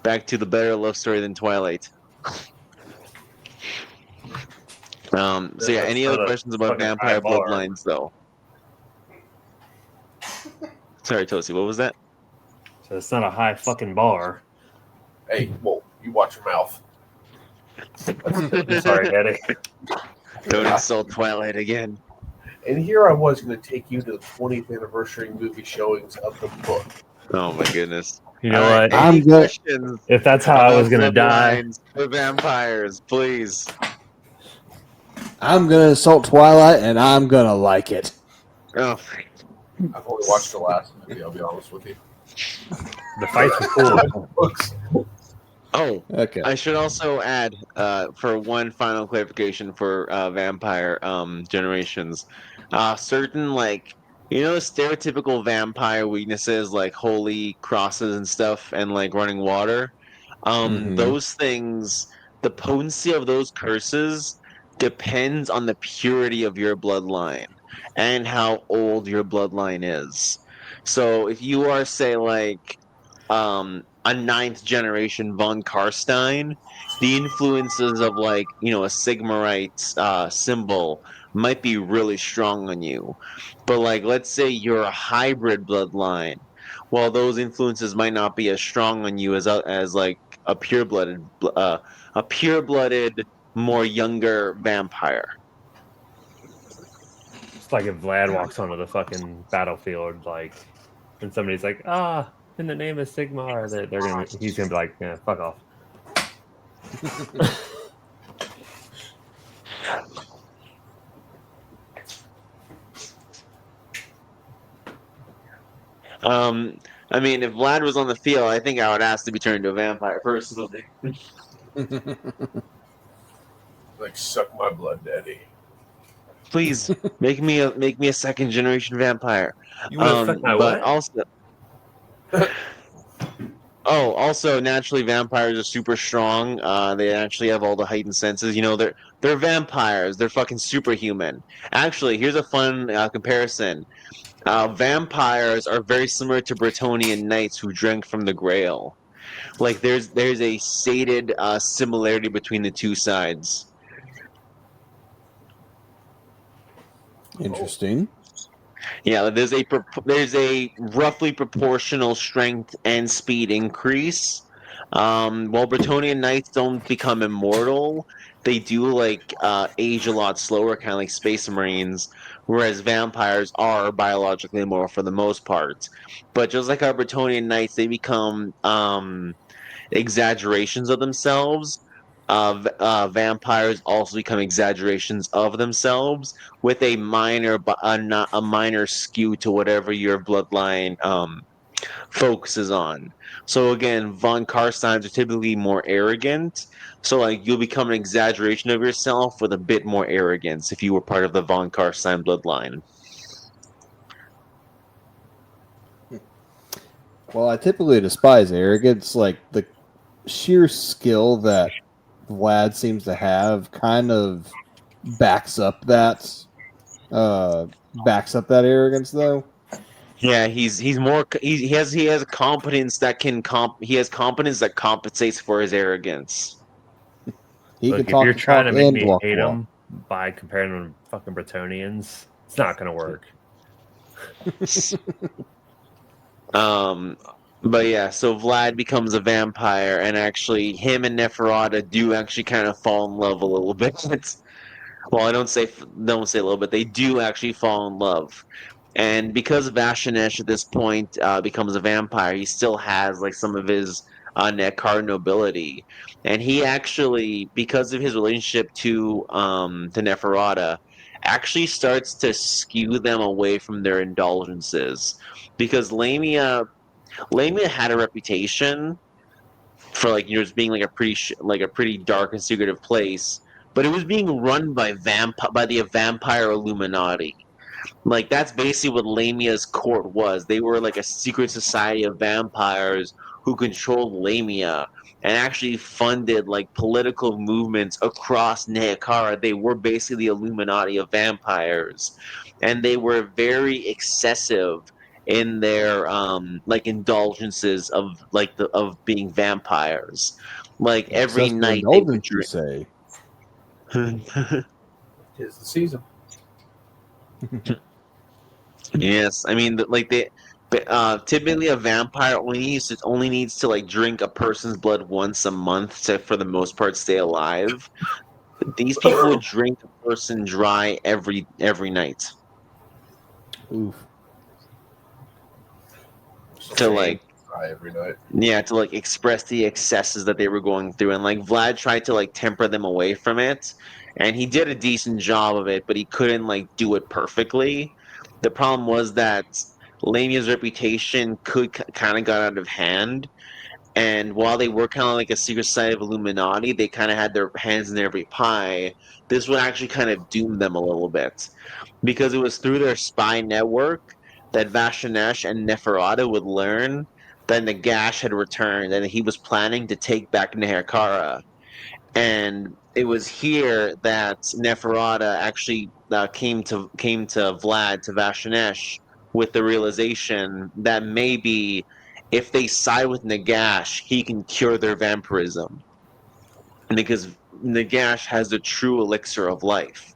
Back to the better love story than Twilight. So yeah, That's any other not a questions about fucking high vampire bar. bloodlines, though? Sorry, Tosi, what was that? So it's not a high fucking bar. Hey, whoa, you watch your mouth. I'm sorry, Daddy. Don't insult Twilight again. And here I was going to take you to the 20th anniversary movie showings of the book. Oh my goodness. You know All right, what? any questions If that's how I was gonna die, bloodlines for vampires, please? I'm gonna insult Twilight, and I'm gonna like it. Oh, I've only watched the last movie, I'll be honest with you. the fights were cool. Books. oh, Okay. I should also add, for one final clarification for vampire generations, certain like stereotypical vampire weaknesses like holy crosses and stuff, and like running water. Mhm. Those things, the potency of those curses depends on the purity of your bloodline and how old your bloodline is. So if you are, say, like a ninth generation von Carstein, the influences of like a Sigmarite symbol might be really strong on you. But like, let's say you're a hybrid bloodline. Well, those influences might not be as strong on you as like a a pure-blooded, more younger vampire. It's like if Vlad walks onto the fucking battlefield, like, and somebody's like, in the name of Sigmar, he's gonna be like, yeah, fuck off. I mean, if Vlad was on the field, I think I would ask to be turned into a vampire personally. Like, suck my blood, daddy. Please make me a second generation vampire. You wanna suck my But what? also, also naturally vampires are super strong. They actually have all the heightened senses. They're vampires. They're fucking superhuman. Actually, here's a fun comparison. Vampires are very similar to Bretonnian knights who drank from the Grail. Like there's a stated similarity between the two sides. Interesting. Yeah, there's a roughly proportional strength and speed increase. While Bretonnian knights don't become immortal, they do like age a lot slower, kind of like Space Marines. Whereas vampires are biologically immortal for the most part. But just like our Bretonnian knights, they become exaggerations of themselves. Vampires also become exaggerations of themselves with a minor skew to whatever your bloodline focuses on. So again, von Carsteins are typically more arrogant. So like you'll become an exaggeration of yourself with a bit more arrogance if you were part of the von Carstein bloodline. Well, I typically despise arrogance. Like the sheer skill that Vlad seems to have kind of backs up that arrogance, though. Yeah, he's more he has a competence that he has competence that compensates for his arrogance. He Look, can if talk you're the trying talk to make and me walk hate the walk. him by comparing them to fucking Bretonians, it's not gonna work. But yeah, so Vlad becomes a vampire, and actually, him and Neferata do actually kind of fall in love a little bit. Well, I don't say a little bit. They do actually fall in love, and because Vashanesh at this point becomes a vampire, he still has like some of his Nekar nobility, and he actually, because of his relationship to Neferata, actually starts to skew them away from their indulgences, because Lamia had a reputation for like just being like a pretty dark and secretive place, but it was being run by the vampire Illuminati. Like that's basically what Lamia's court was. They were like a secret society of vampires who controlled Lamia and actually funded like political movements across Neakara. They were basically the Illuminati of vampires, and they were very excessive in their like indulgences of of being vampires. Like every Successful night they would indulgence, you say? drink. Tis the season. Yes, I mean, typically a vampire only needs to like drink a person's blood once a month to, for the most part, stay alive. These people would drink a person dry every night Oof. to Same. like Every night. yeah to like express the excesses that they were going through, and like Vlad tried to like temper them away from it, and he did a decent job of it, but he couldn't like do it perfectly. The problem was that Lamia's reputation could kind of got out of hand. And while they were kind of like a secret society of Illuminati, they kind of had their hands in every pie. This would actually kind of doom them a little bit because it was through their spy network that Vashanesh and Neferata would learn that Nagash had returned and he was planning to take back Neherkara. And it was here that Neferata actually came to Vlad, to Vashanesh, with the realization that maybe if they side with Nagash, he can cure their vampirism because Nagash has the true elixir of life.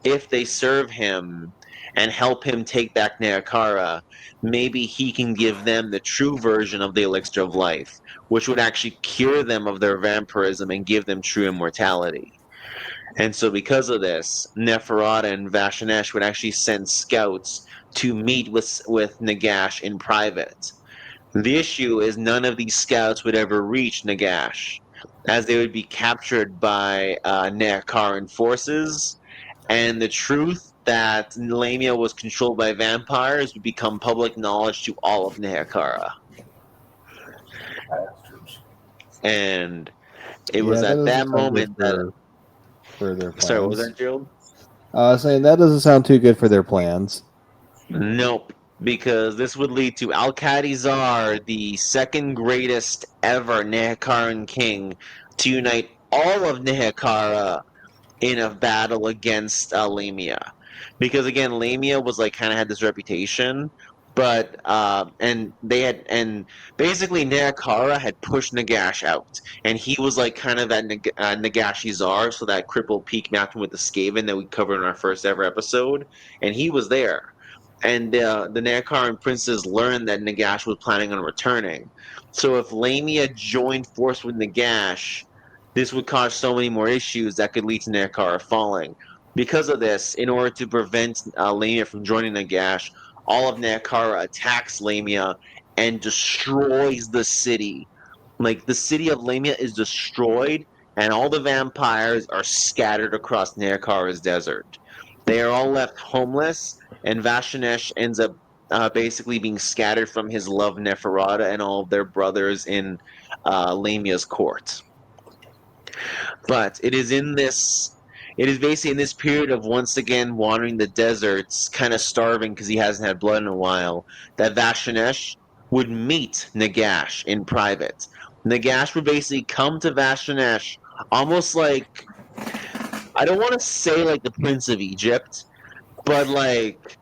If they serve him and help him take back Neakara, maybe he can give them the true version of the elixir of life, which would actually cure them of their vampirism and give them true immortality. And so, because of this, Neferata and Vashanesh would actually send scouts to meet with Nagash in private. The issue is none of these scouts would ever reach Nagash, as they would be captured by Neakaran forces, and the truth that Lamia was controlled by vampires would become public knowledge to all of Neakara. Bastards. And it Yeah, was that at that doesn't sound good moment that. for their Sorry, what was plans. that, Gerald? Saying that doesn't sound too good for their plans. Nope, because this would lead to Al-Khadizar, the second greatest ever Nehekaran king, to unite all of Nehekara in a battle against Lamia. Because again, Lamia was like kind of had this reputation, but and basically Nehekara had pushed Nagash out, and he was like kind of at Nagashi's czar, so that crippled peak mountain with the Skaven that we covered in our first ever episode, and he was there. And the Nehekaran princes learned that Nagash was planning on returning. So if Lamia joined force with Nagash, this would cause so many more issues that could lead to Nehekara falling. Because of this, in order to prevent Lamia from joining Nagash, all of Nehekara attacks Lamia and destroys the city. Like the city of Lamia is destroyed, and all the vampires are scattered across Nehekara's desert. They are all left homeless, and Vashanesh ends up basically being scattered from his love Neferata and all of their brothers in Lamia's court. But it is basically in this period of once again wandering the deserts, kind of starving because he hasn't had blood in a while, that Vashanesh would meet Nagash in private. Nagash would basically come to Vashanesh almost like, I don't want to say like the Prince of Egypt, but like,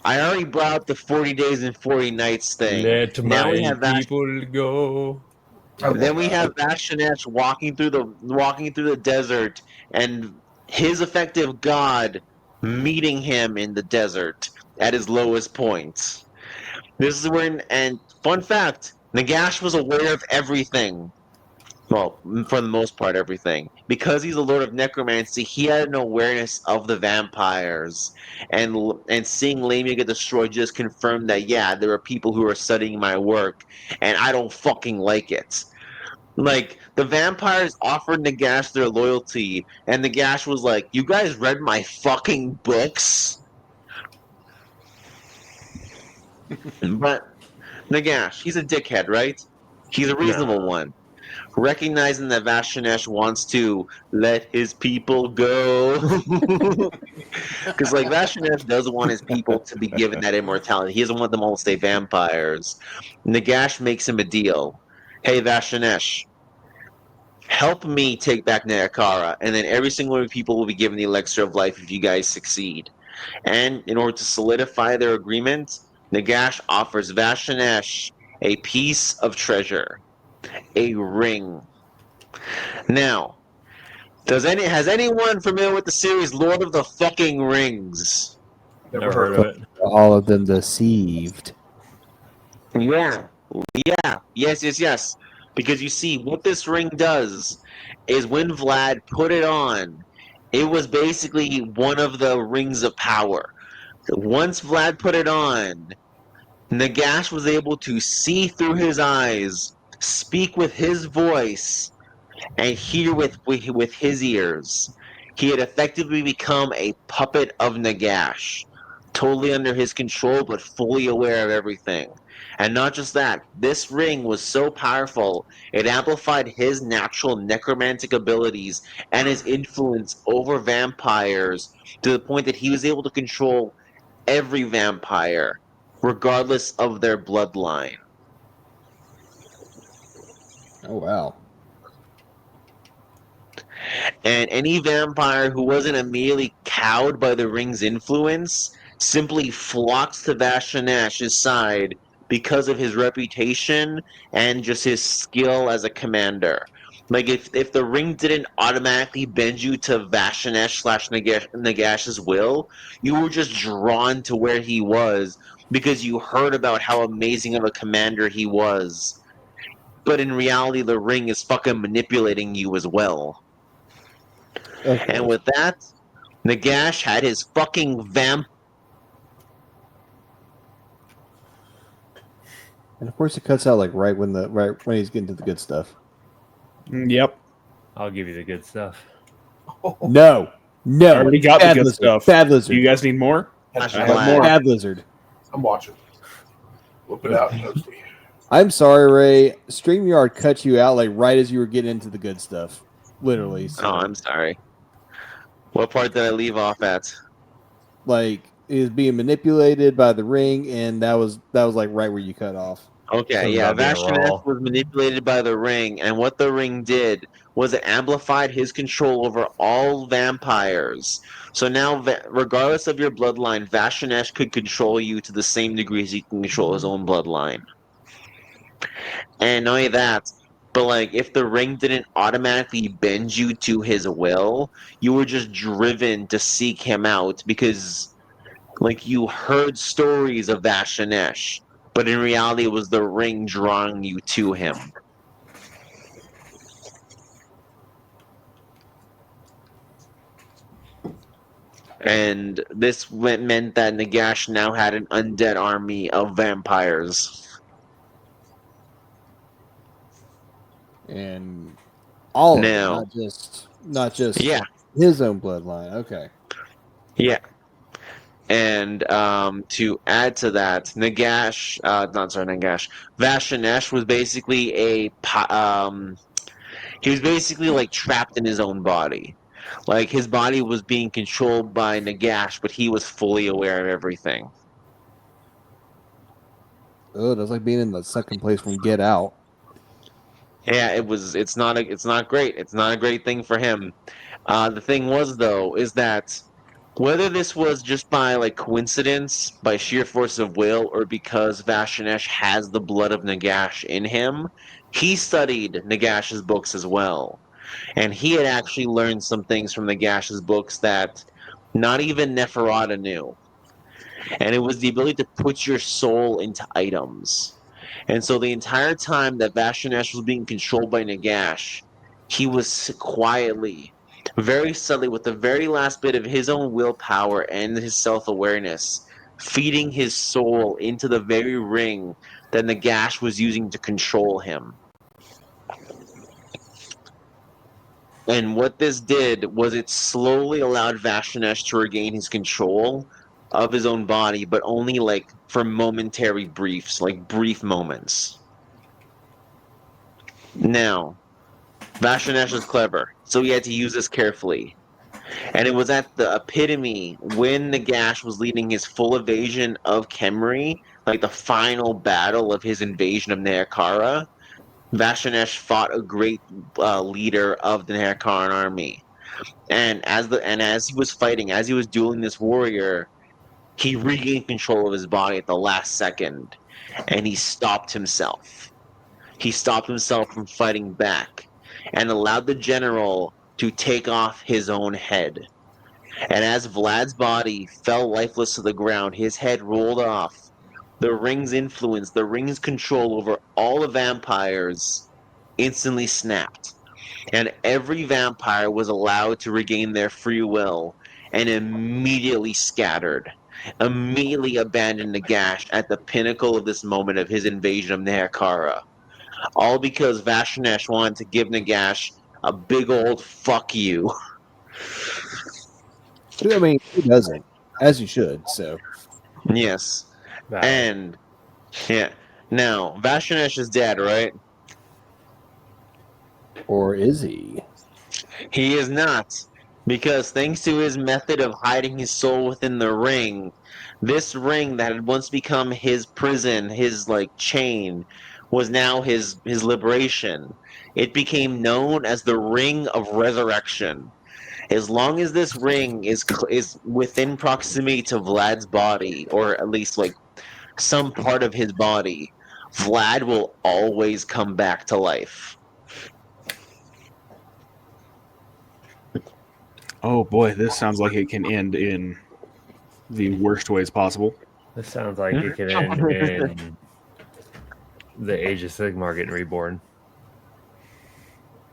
I already brought up the 40 days and 40 nights thing. Let Now we my have people go. I love Then we that. have Vashanesh walking through the desert, and his effective god meeting him in the desert at his lowest point. This is when, and fun fact, Nagash was aware of everything. Well, for the most part, everything. Because he's a lord of necromancy, he had an awareness of the vampires, and seeing Lamia get destroyed just confirmed that yeah, there are people who are studying my work, and I don't fucking like it. Like the vampires offered Nagash their loyalty, and Nagash was like, "You guys read my fucking books?" But Nagash, he's a dickhead, right? He's a reasonable Nah. one, recognizing that Vashanesh wants to let his people go, because like Vashanesh doesn't want his people to be given that immortality. He doesn't want them all to stay vampires. Nagash makes him a deal. Hey, Vashanesh, help me take back Nayakara, and then every single one of people will be given the elixir of life if you guys succeed. And in order to solidify their agreement, Nagash offers Vashanesh a piece of treasure, a ring. Now, has anyone familiar with the series Lord of the fucking Rings? Never heard of it. All of them deceived. Yeah. Yes. Because you see, what this ring does is when Vlad put it on, it was basically one of the rings of power. Once Vlad put it on, Nagash was able to see through his eyes, speak with his voice, and hear with his ears. He had effectively become a puppet of Nagash, totally under his control, but fully aware of everything. And not just that, this ring was so powerful, it amplified his natural necromantic abilities and his influence over vampires to the point that he was able to control every vampire, regardless of their bloodline. Oh wow. And any vampire who wasn't immediately cowed by the ring's influence simply flocks to Vashanash's side because of his reputation and just his skill as a commander. Like if the ring didn't automatically bend you to Vashanash slash Nagash's will, you were just drawn to where he was because you heard about how amazing of a commander he was. But in reality, the ring is fucking manipulating you as well. Of And course. with that, Nagash had his fucking vamp. And of course it cuts out like right when he's getting to the good stuff. Yep. I'll give you the good stuff. No. I already got the Bad good lizard. stuff. Bad Do lizard. you guys need more? I I Vlad. have more. Bad lizard. I'm watching. Whip it out, Toasty. I'm sorry, Ray. StreamYard cut you out like right as you were getting into the good stuff. Literally. So, Oh, I'm sorry. What part did I leave off at? like he was being manipulated by the ring, and that was like right where you cut off. Okay, Something yeah, about being Vashanash raw. was manipulated by the ring, and what the ring did was it amplified his control over all vampires. So now, regardless of your bloodline, Vashanash could control you to the same degree as he can control his own bloodline. And not only that, but like if the ring didn't automatically bend you to his will, you were just driven to seek him out because like you heard stories of Vashanesh, but in reality it was the ring drawing you to him. And this meant that Nagash now had an undead army of vampires. And all of them, Now, not just yeah, his own bloodline. Okay. yeah. And to add to that, Vashanesh was basically he was basically like trapped in his own body. Like his body was being controlled by Nagash, but he was fully aware of everything. Oh, that's like being in the second place from Get Out. Yeah, it's not great. It's not a great thing for him. The thing was though, is that whether this was just by like coincidence, by sheer force of will, or because Vashanesh has the blood of Nagash in him, he studied Nagash's books as well. And he had actually learned some things from Nagash's books that not even Neferata knew. And it was the ability to put your soul into items. And so the entire time that Vashanesh was being controlled by Nagash, he was quietly, very subtly, with the very last bit of his own willpower and his self-awareness, feeding his soul into the very ring that Nagash was using to control him. And what this did was it slowly allowed Vashanesh to regain his control of his own body, but only like for momentary briefs, like brief moments. Now, Vashanesh is clever, so he had to use this carefully. And it was at the epitome when Nagash was leading his full invasion of Khemri, like the final battle of his invasion of Neakara. Vashanesh fought a great leader of the Neakaran army. And as he was fighting, as he was dueling this warrior, he regained control of his body at the last second, and he stopped himself. He stopped himself from fighting back and allowed the general to take off his own head. And as Vlad's body fell lifeless to the ground, his head rolled off. The ring's influence, the ring's control over all the vampires instantly snapped. And every vampire was allowed to regain their free will and immediately scattered, immediately abandoned Nagash at the pinnacle of this moment of his invasion of Nehekhara. All because Vashnesh wanted to give Nagash a big old fuck you. I mean, who doesn't? As you should. So, Yes. Valid. And, yeah. Now, Vashnesh is dead, right? or is he? He is not. Because thanks to his method of hiding his soul within the ring, this ring that had once become his prison, his like chain, was now his liberation. It became known as the Ring of Resurrection. As long as this ring is within proximity to Vlad's body, or at least like some part of his body, Vlad will always come back to life. Oh boy, this sounds like it can end in the worst ways possible. This sounds like it could end in the Age of Sigmar getting reborn.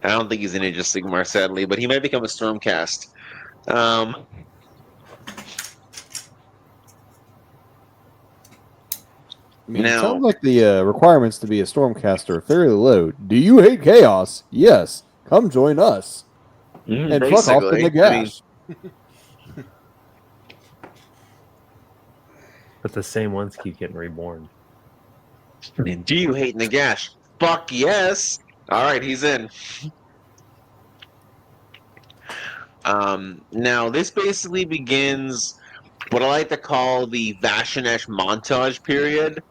I don't think he's in Age of Sigmar, sadly, but he might become a Stormcast. I mean, it Now- sounds like the requirements to be a Stormcaster are fairly low. Do you hate chaos? Yes. Come join us. And fuck off to Nagash. But the same ones keep getting reborn. Do you hate Nagash? Fuck yes. All right, he's in. Now this basically begins what I like to call the Vashnesh montage period,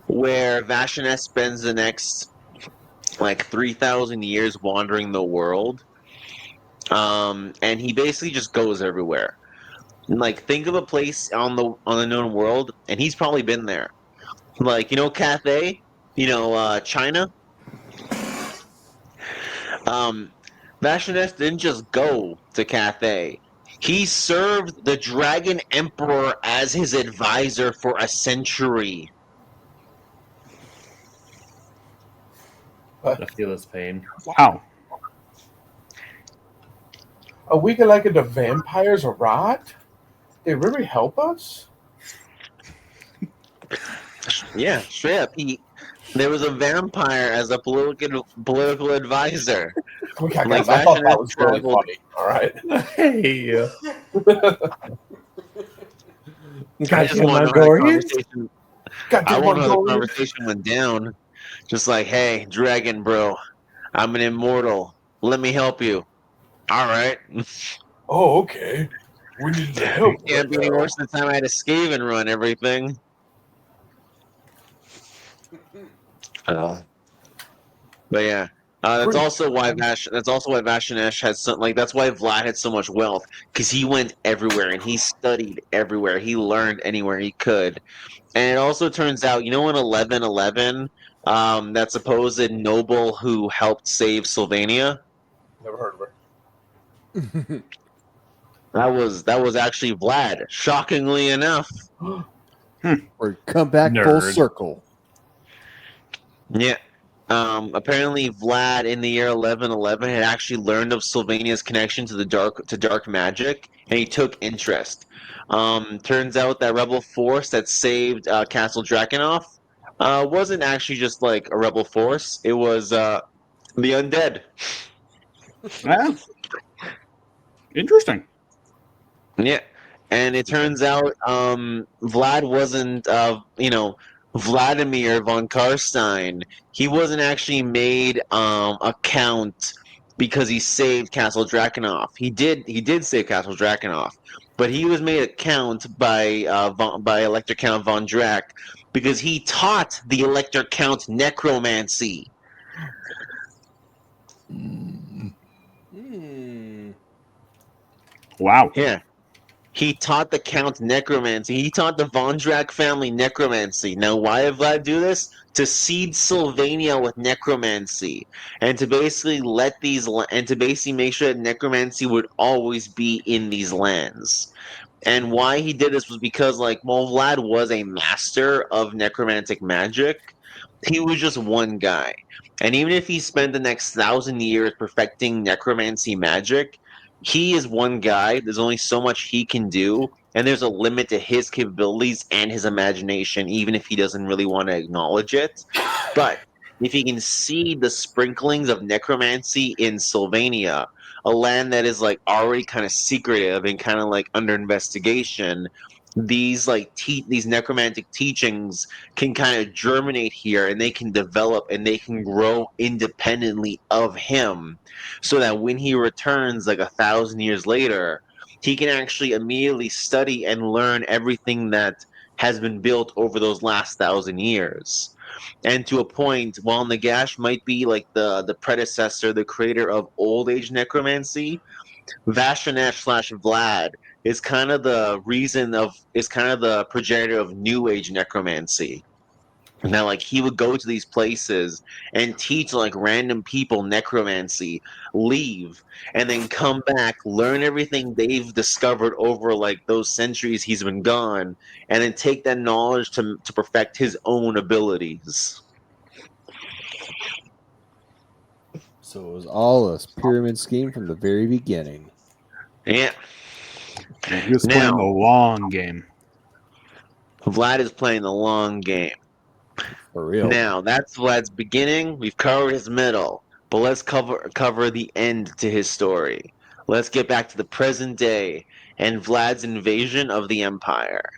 where Vashnesh spends the next like 3,000 years wandering the world, and he basically just goes everywhere. Like, think of a place on the known world, and he's probably been there. Like, Cathay, China. Vashnesh didn't just go to Cathay. He served the Dragon Emperor as his advisor for a century. I feel his pain. Wow. Are we like the vampires rot? They really help us? Yeah, straight up. There was a vampire as a political advisor. Okay, Like, guys, I thought that was really traveled- funny. All right. Hey, I got just you, want to know how the Mongolians? conversation. Got I this want to know how the Mongolian. conversation went down. Just like, hey, dragon bro, I'm an immortal. Let me help you. All right. Oh, okay. We need the help. Can't be any worse than the time I had to Skaven run everything. But yeah, that's also why Vashnesh has that's why Vlad had so much wealth, because he went everywhere and he studied everywhere. He learned anywhere he could. And it also turns out, in 1111, that supposed noble who helped save Sylvania, Never heard of her. that was actually Vlad. Shockingly enough. Or come back full Nerd. circle. Yeah. Apparently, Vlad in the year 1111 had actually learned of Sylvania's connection to dark magic, and he took interest. Turns out that rebel force that saved Castle Drakenhof wasn't actually just like a rebel force. It was the undead. Ah. Interesting. Yeah, and it turns out Vlad wasn't, Vladimir von Carstein. He wasn't actually made a count because he saved Castle Drakenhof. He did save Castle Drakenhof, but he was made a count by Elector Count von Drac because he taught the Elector Count necromancy. Hmm. Wow. Yeah. He taught the Count necromancy. He taught the Von Drack family necromancy. Now, why did Vlad do this? To seed Sylvania with necromancy, and to basically make sure that necromancy would always be in these lands. And why he did this was because, like, well, Vlad was a master of necromantic magic. He was just one guy. And even if he spent the next 1,000 years perfecting necromancy magic, he is one guy. There's only so much he can do. And there's a limit to his capabilities and his imagination, even if he doesn't really want to acknowledge it. But if he can see the sprinklings of necromancy in Sylvania, a land that is like already kind of secretive and kind of like under investigation, these necromantic teachings can kind of germinate here, and they can develop and they can grow independently of him, so that when he returns like 1,000 years later, he can actually immediately study and learn everything that has been built over those last 1,000 years. And to a point, while Nagash might be like the predecessor, the creator of old age necromancy, Vashanesh slash Vlad is kind of the progenitor of New Age necromancy. Now, like, he would go to these places and teach like random people necromancy, leave, and then come back, learn everything they've discovered over like those centuries he's been gone, and then take that knowledge to perfect his own abilities. So it was all a pyramid scheme from the very beginning. Yeah. And he was playing the long game. Vlad is playing the long game. For real. Now, that's Vlad's beginning. We've covered his middle, but let's cover the end to his story. Let's get back to the present day and Vlad's invasion of the Empire.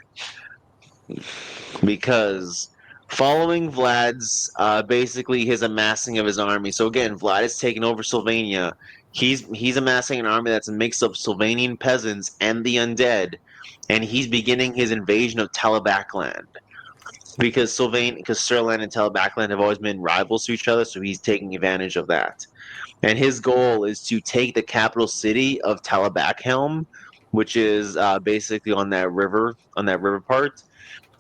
Because following Vlad's basically his amassing of his army. So again, Vlad has taken over Sylvania. He's amassing an army that's a mix of Sylvanian peasants and the undead, and he's beginning his invasion of Talabakland. Because Stirland and Talabakland have always been rivals to each other, so he's taking advantage of that. And his goal is to take the capital city of Talabakhelm, which is basically on that river part.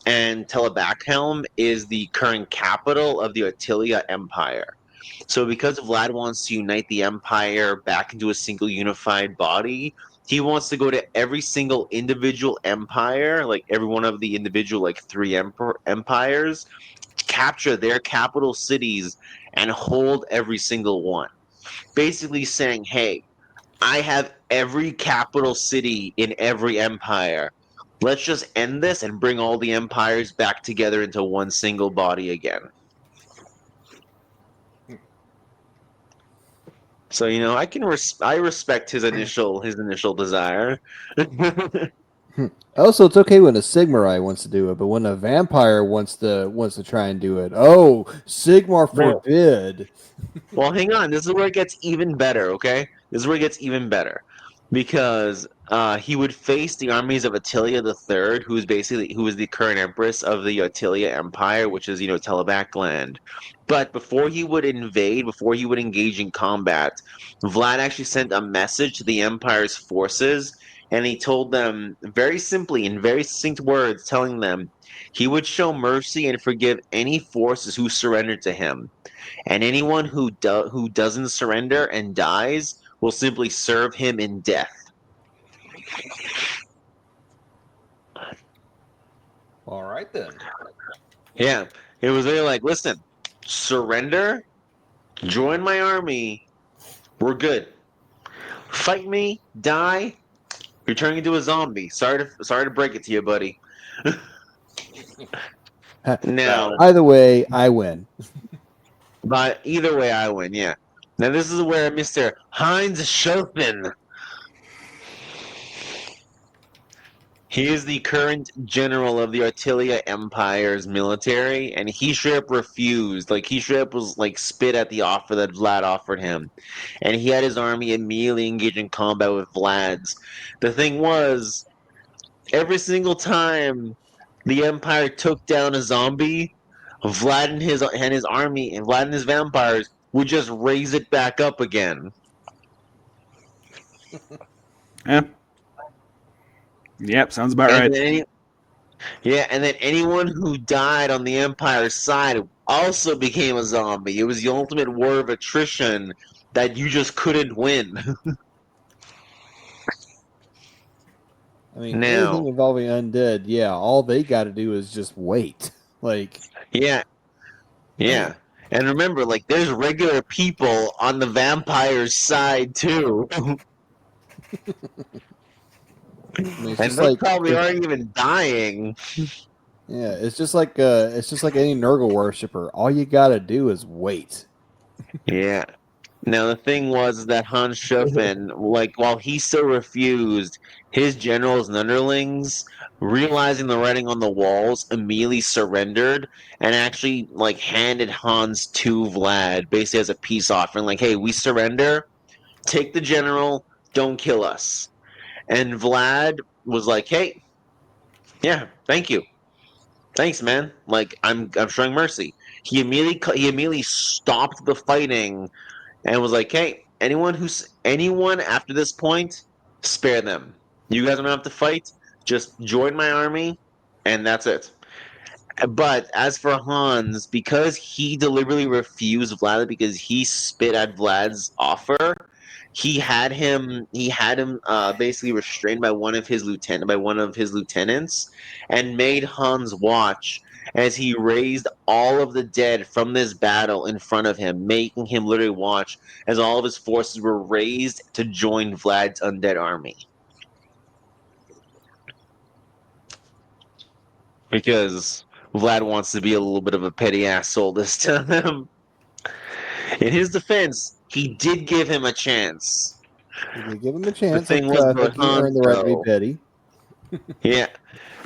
And Talabakhelm is the current capital of the Attilia Empire. So because Vlad wants to unite the empire back into a single unified body, he wants to go to every single individual empire, like every one of the individual like three empires, capture their capital cities and hold every single one. Basically saying, "Hey, I have every capital city in every empire. Let's just end this and bring all the empires back together into one single body again." So I respect his initial desire. Also, it's okay when a Sigmarite wants to do it, but when a vampire wants to try and do it, oh, Sigmar forbid. Well, hang on. This is where it gets even better. Okay, this is where it gets even better, because he would face the armies of Attilia III, who is the current empress of the Attilia Empire, which is Talabakland. But before he would engage in combat, Vlad actually sent a message to the Empire's forces, and he told them very simply, in very succinct words, telling them he would show mercy and forgive any forces who surrendered to him, and anyone who doesn't surrender and dies will simply serve him in death. All right then. Yeah, it was really like, listen, surrender, join my army, we're good. Fight me, die, you're turning into a zombie. Sorry to break it to you, buddy. Now, Either way, I win. but either way, I win. Yeah. Now this is where Mr. Heinz Schoffen. He is the current general of the Attilia Empire's military, and he straight up refused. Like, he straight up was like spit at the offer that Vlad offered him, and he had his army immediately engage in combat with Vlad's. The thing was, every single time the Empire took down a zombie, Vlad and his army and Vlad and his vampires would just raise it back up again. Yeah. Yep, sounds about And right. then and then anyone who died on the Empire's side also became a zombie. It was the ultimate war of attrition that you just couldn't win. I mean, anything Now, involving undead, yeah, all they got to do is just wait. Like, yeah, yeah. And remember, like, there's regular people on the vampire's side too. I mean, it's And just those like, probably aren't even dying. yeah, it's just like any Nurgle worshiper. All you got to do is wait. Yeah. Now the thing was that Hans Schuffen, like while he still refused, his generals and underlings, realizing the writing on the walls, immediately surrendered and actually like handed Hans to Vlad, basically as a peace offering, like, hey, we surrender, take the general, don't kill us. And Vlad was like, hey, yeah, thank you. Thanks, man. Like I'm showing mercy. He immediately stopped the fighting and was like, "Hey, anyone after this point, spare them. You guys don't have to fight. Just join my army, and that's it." But as for Hans, because he deliberately refused Vlad because he spit at Vlad's offer, he had him basically restrained by one of his lieutenants, and made Hans watch as he raised all of the dead from this battle in front of him, making him literally watch as all of his forces were raised to join Vlad's undead army. Because Vlad wants to be a little bit of a petty asshole this time. In his defense, he did give him a chance. He did give him a The chance. thing was I about think he earned Hans, the right to be though. petty. Yeah,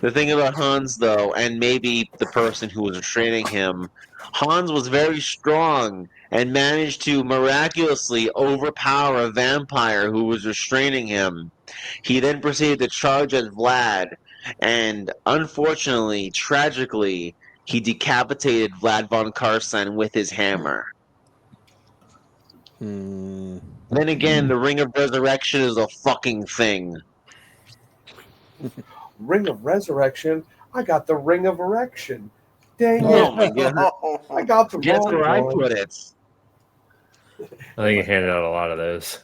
the thing about Hans, though, and maybe the person who was restraining him, Hans was very strong and managed to miraculously overpower a vampire who was restraining him. He then proceeded to charge at Vlad, and unfortunately, tragically, he decapitated Vlad von Carstein with his hammer. Hmm. Then again, the Ring of Resurrection is a fucking thing. Ring of Resurrection. I got the Ring of Erection. Dang Oh it. my god. I got the Guess wrong where I one. put it? I think he handed out a lot of those.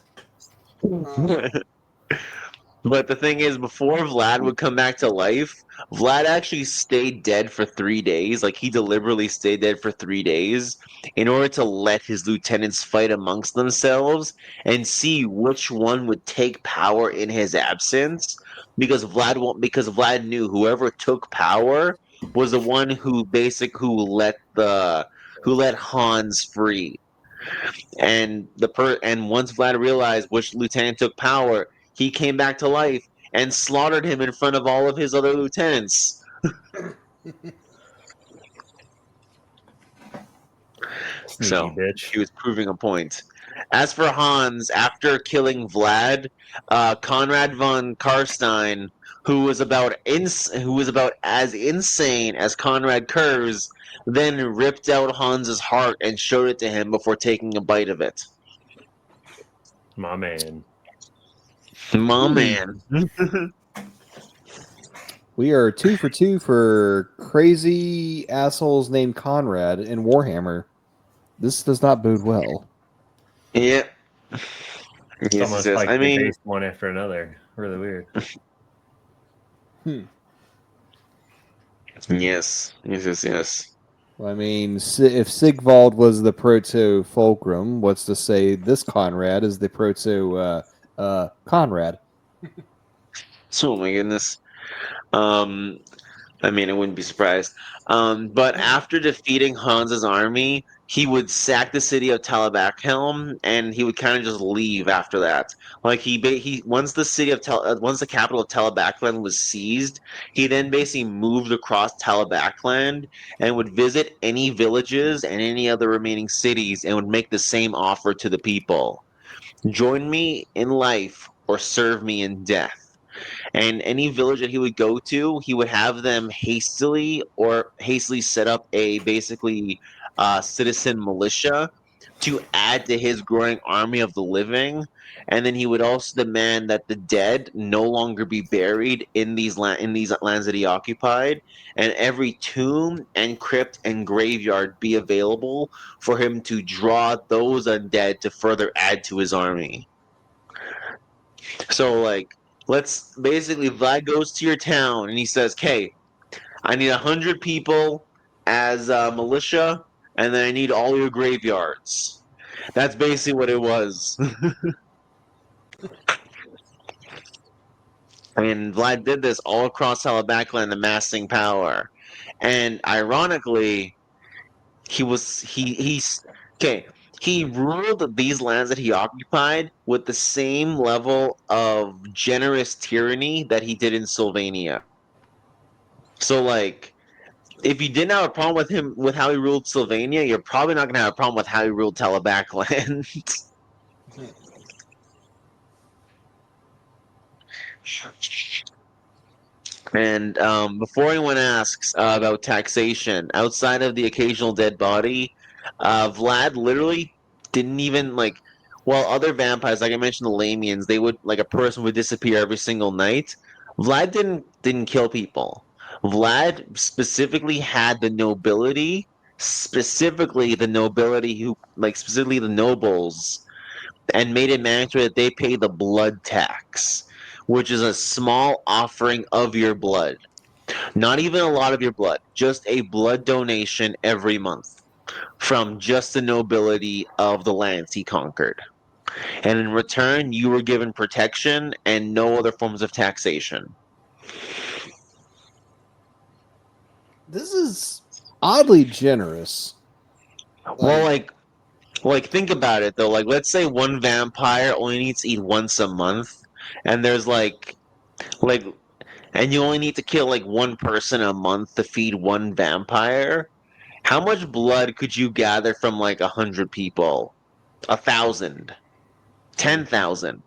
But the thing is, before Vlad would come back to life, Vlad actually stayed dead for 3 days. Like, he deliberately stayed dead for 3 days in order to let his lieutenants fight amongst themselves and see which one would take power in his absence. Because Vlad knew whoever took power was the one who let Hans free. And once Vlad realized which lieutenant took power, he came back to life and slaughtered him in front of all of his other lieutenants. Sneaky So bitch. he was proving a point. As for Hans, after killing Vlad, Conrad von Carstein, who was about as insane as Conrad Kurz, then ripped out Hans's heart and showed it to him before taking a bite of it. My man. My man. We are 2 for 2 for crazy assholes named Conrad in Warhammer. This does not bode well. Yeah. It's Yes, almost yes. like I they mean, based one after another. Really weird. yes, yes, yes, yes. Well, I mean, if Sigvald was the proto Fulcrum, what's to say this Conrad is the proto Conrad? So, my goodness. Um, I mean, I wouldn't be surprised. But after defeating Hans's army, he would sack the city of Talabakhelm, and he would kind of just leave after that. Like he once the capital of Talabakland was seized, he then basically moved across Talabakland and would visit any villages and any other remaining cities, and would make the same offer to the people: join me in life or serve me in death. And any village that he would go to, he would have them hastily set up a basically citizen militia to add to his growing army of the living, and then he would also demand that the dead no longer be buried in these lands that he occupied, and every tomb and crypt and graveyard be available for him to draw those undead to further add to his army. So like, let's basically Vlad goes to your town and he says, "Okay, I need 100 people as militia, and then I need all your graveyards." That's basically what it was. And Vlad did this all across Halabakland, amassing power. And ironically, he's okay. He ruled these lands that he occupied with the same level of generous tyranny that he did in Sylvania. So like, if you didn't have a problem with him with how he ruled Sylvania, you're probably not gonna have a problem with how he ruled Talabakland. And before anyone asks about taxation, outside of the occasional dead body, Vlad literally didn't even like. While other vampires, like I mentioned, the Lamians, they would like a person would disappear every single night. Vlad didn't kill people. Vlad specifically had the nobility, specifically the nobility who like specifically the nobles, and made it mandatory that they pay the blood tax, which is a small offering of your blood. Not even a lot of your blood, just a blood donation every month from just the nobility of the lands he conquered. And in return, you were given protection and no other forms of taxation. This is oddly generous. Well, like think about it though. Like let's say one vampire only needs to eat once a month, and there's like and you only need to kill like one person a month to feed one vampire. How much blood could you gather from like 100 people? 1,000, 10,000.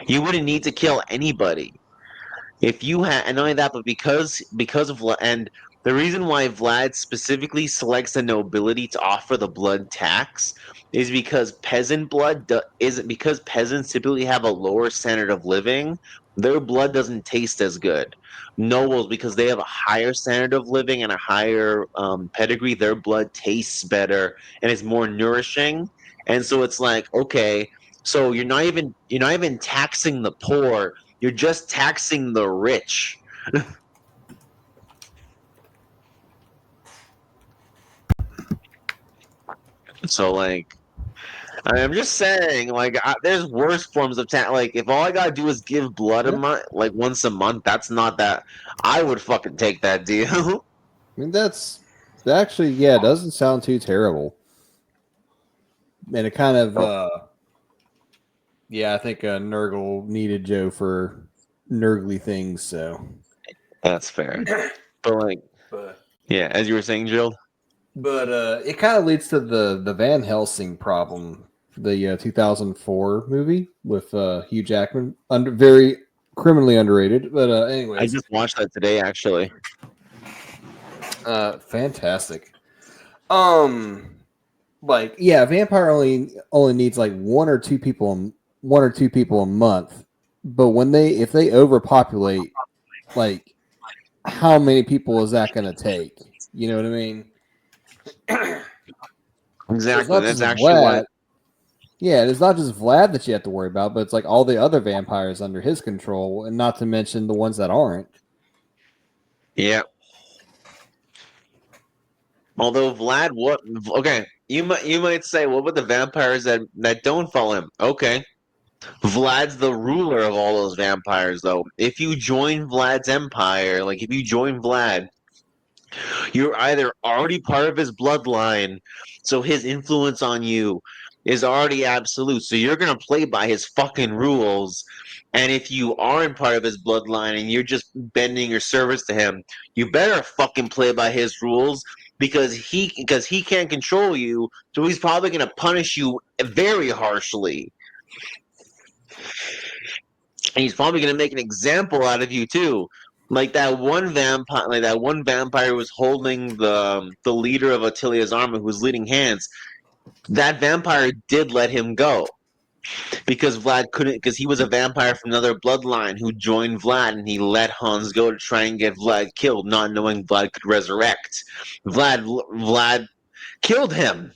You wouldn't need to kill anybody if you had, and not only that, but because of and the reason why Vlad specifically selects the nobility to offer the blood tax is because peasant blood isn't because peasants typically have a lower standard of living. Their blood doesn't taste as good. Nobles, because they have a higher standard of living and a higher pedigree, their blood tastes better and is more nourishing. And so it's like, okay, so you're not even taxing the poor, you're just taxing the rich. So like, I'm just saying, like, there's worse forms of tax. Like, if all I gotta do is give blood a Yeah. month, like once a month, that's not that. I would fucking take that deal. I mean, that's actually, yeah, it doesn't sound too terrible. And it kind of, yeah, I think Nurgle needed Joe for Nurgly things, so. That's fair. But like, But yeah, as you were saying, Jill. it kind of leads to the Van Helsing problem, the 2004 movie with Hugh Jackman, very criminally underrated. But I anyways, just watched that today, actually. fantastic. Like yeah, vampire only needs like one or two people a month. But if they overpopulate, like how many people is that going to take? You know what I mean? Exactly. That's actually Vlad. what. Yeah, it's not just Vlad that you have to worry about, but it's like all the other vampires under his control, and not to mention the ones that aren't. Yeah. Although Vlad, what? Okay, you might say, what about the vampires that don't follow him? Okay, Vlad's the ruler of all those vampires, though. If you join Vlad's empire, like if you join Vlad, you're either already part of his bloodline, so his influence on you is already absolute. So you're gonna play by his fucking rules. And if you aren't part of his bloodline and you're just bending your service to him, you better fucking play by his rules because he can't control you, so he's probably gonna punish you very harshly. And he's probably gonna make an example out of you too. Like that one vampire was holding the leader of Attilia's army, who was leading hands. that vampire did let him go because Vlad couldn't, because he was a vampire from another bloodline who joined Vlad, and he let Hans go to try and get Vlad killed, not knowing Vlad could resurrect. Vlad killed him.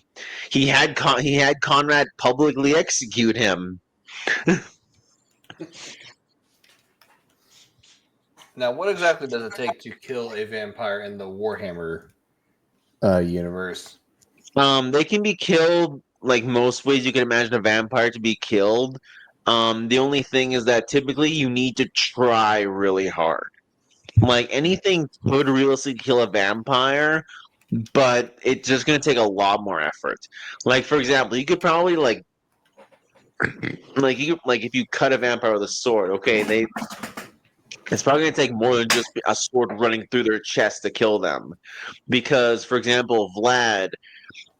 He had Conrad publicly execute him. Now, what exactly does it take to kill a vampire in the Warhammer universe? They can be killed like most ways you can imagine a vampire to be killed. The only thing is that typically you need to try really hard. Like anything could realistically kill a vampire, but it's just gonna take a lot more effort. Like for example, you could probably like if you cut a vampire with a sword, okay, it's probably gonna take more than just a sword running through their chest to kill them. Because, for example, Vlad,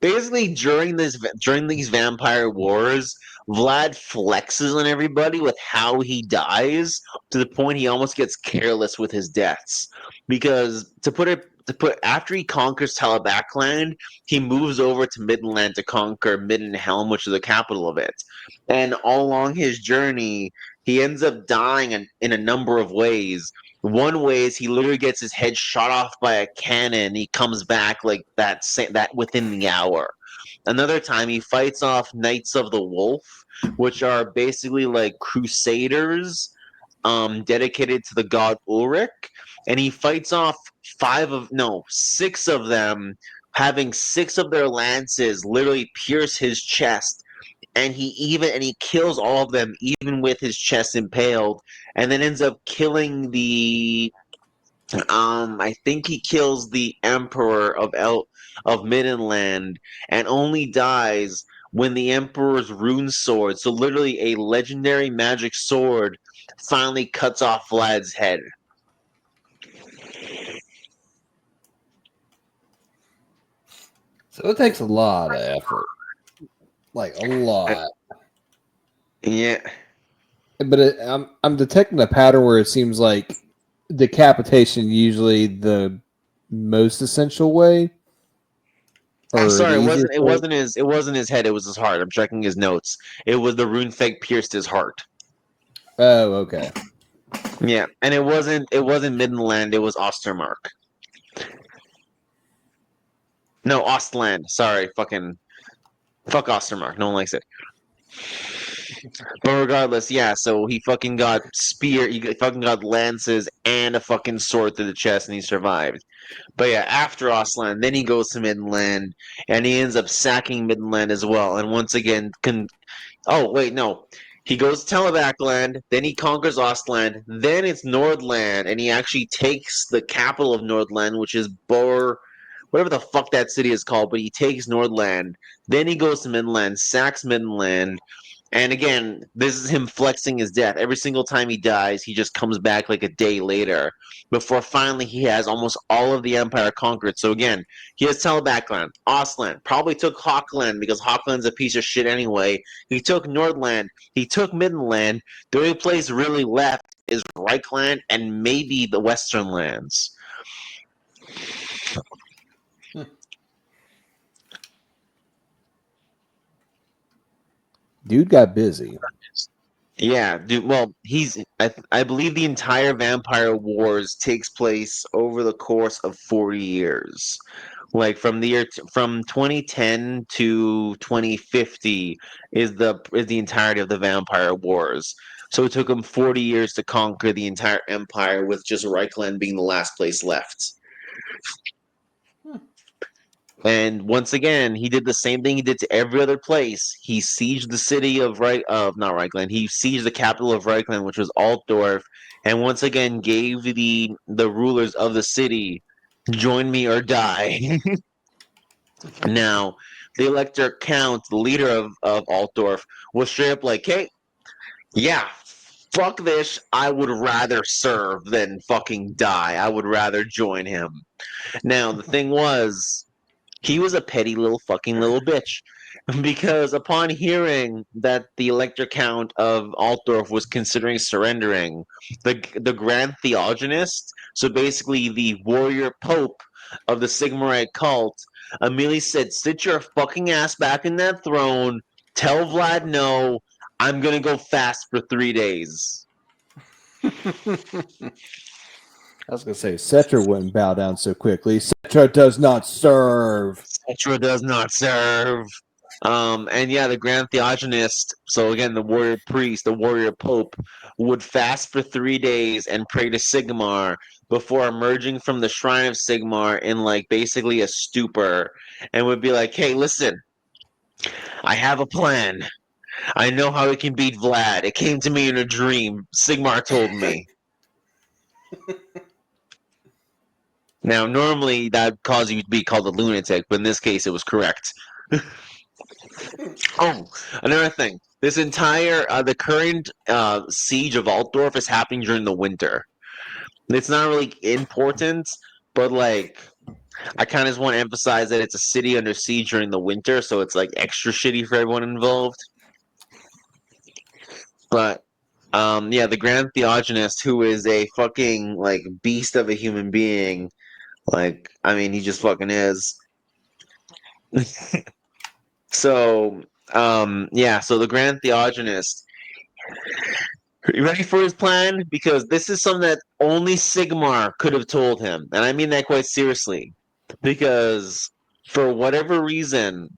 basically during these vampire wars, Vlad flexes on everybody with how he dies to the point he almost gets careless with his deaths. Because to put after he conquers Talabakland, he moves over to Middenland to conquer Middenhelm, which is the capital of it. And all along his journey, he ends up dying in a number of ways. One way is he literally gets his head shot off by a cannon. He comes back like that within the hour. Another time he fights off Knights of the Wolf, which are basically like crusaders dedicated to the god Ulrich, and he fights off six of them, having six of their lances literally pierce his chest, and he kills all of them even with his chest impaled, and then ends up killing the I think he kills the Emperor of Middenland, and only dies when the Emperor's rune sword, so literally a legendary magic sword, finally cuts off Vlad's head. So it takes a lot of effort, like a lot. Yeah. But I'm detecting a pattern where it seems like decapitation usually the most essential way. I'm sorry, way. it wasn't his head, it was his heart. I'm checking his notes. It was the rune fake pierced his heart. Oh, okay. Yeah, and it wasn't Middenland, it was Ostermark. No, Ostland. Sorry, fuck Ostermark. No one likes it. But regardless, yeah, so he fucking got he fucking got lances and a fucking sword through the chest, and he survived. But yeah, after Ostland, then he goes to Midland, and he ends up sacking Midland as well. And once again, oh wait, no, he goes to Telebakland, then he conquers Ostland, then it's Nordland, and he actually takes the capital of Nordland, which is whatever the fuck that city is called. But he takes Nordland, then he goes to Midland, sacks Midland, and again, this is him flexing his death. Every single time he dies, he just comes back like a day later. Before finally he has almost all of the Empire conquered. So again, he has Telebakland, Ostland, probably took Hochland because Hochland's a piece of shit anyway. He took Nordland, he took Middenland. The only place really left is Reichland and maybe the Western lands. Dude got busy. Yeah, dude. Well, I believe the entire Vampire Wars takes place over the course of 40 years. Like from 2010 to 2050 is the entirety of the Vampire Wars. So it took him 40 years to conquer the entire empire, with just Reichland being the last place left. And once again, he did the same thing he did to every other place. He sieged the city of not Reichland. He sieged the capital of Reichland, which was Altdorf, and once again gave the rulers of the city, "Join me or die." Now, the Elector Count, the leader of Altdorf, was straight up like, "Hey, yeah, fuck this. I would rather serve than fucking die. I would rather join him." Now, the thing was, he was a petty little fucking little bitch. Because upon hearing that the Elector Count of Altdorf was considering surrendering, the Grand Theogonist, so basically the warrior pope of the Sigmarite cult, immediately said, "Sit your fucking ass back in that throne. Tell Vlad no. I'm gonna go fast for 3 days." I was gonna say Cetra wouldn't bow down so quickly. Cetra does not serve. Cetra does not serve. And yeah, the Grand Theogonist, so again, the warrior priest, the warrior pope, would fast for 3 days and pray to Sigmar before emerging from the shrine of Sigmar in like basically a stupor, and would be like, "Hey, listen, I have a plan. I know how we can beat Vlad. It came to me in a dream. Sigmar told me." Now, normally that would cause you to be called a lunatic, but in this case, it was correct. Oh, another thing. This entire the current siege of Altdorf is happening during the winter. It's not really important, but like I kind of just want to emphasize that it's a city under siege during the winter, so it's like extra shitty for everyone involved. But yeah, the Grand Theogonist, who is a fucking like beast of a human being, like I mean, he just fucking is. So yeah, so the Grand Theogonist. Are you ready for his plan? Because this is something that only Sigmar could have told him. And I mean that quite seriously. Because for whatever reason,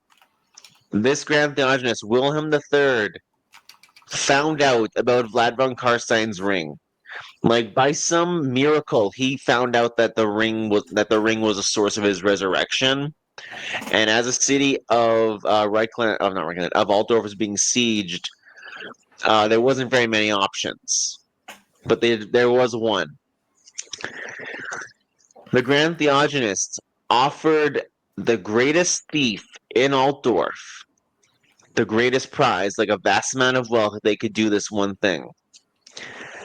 this Grand Theogonist, Wilhelm III, found out about Vlad von Carstein's ring. Like by some miracle, he found out that the ring was a source of his resurrection. And as a city of Reichland, of not Reichland, of Altdorf was being sieged, there wasn't very many options. But there was one. The Grand Theogonist offered the greatest thief in Altdorf the greatest prize, like a vast amount of wealth, if they could do this one thing.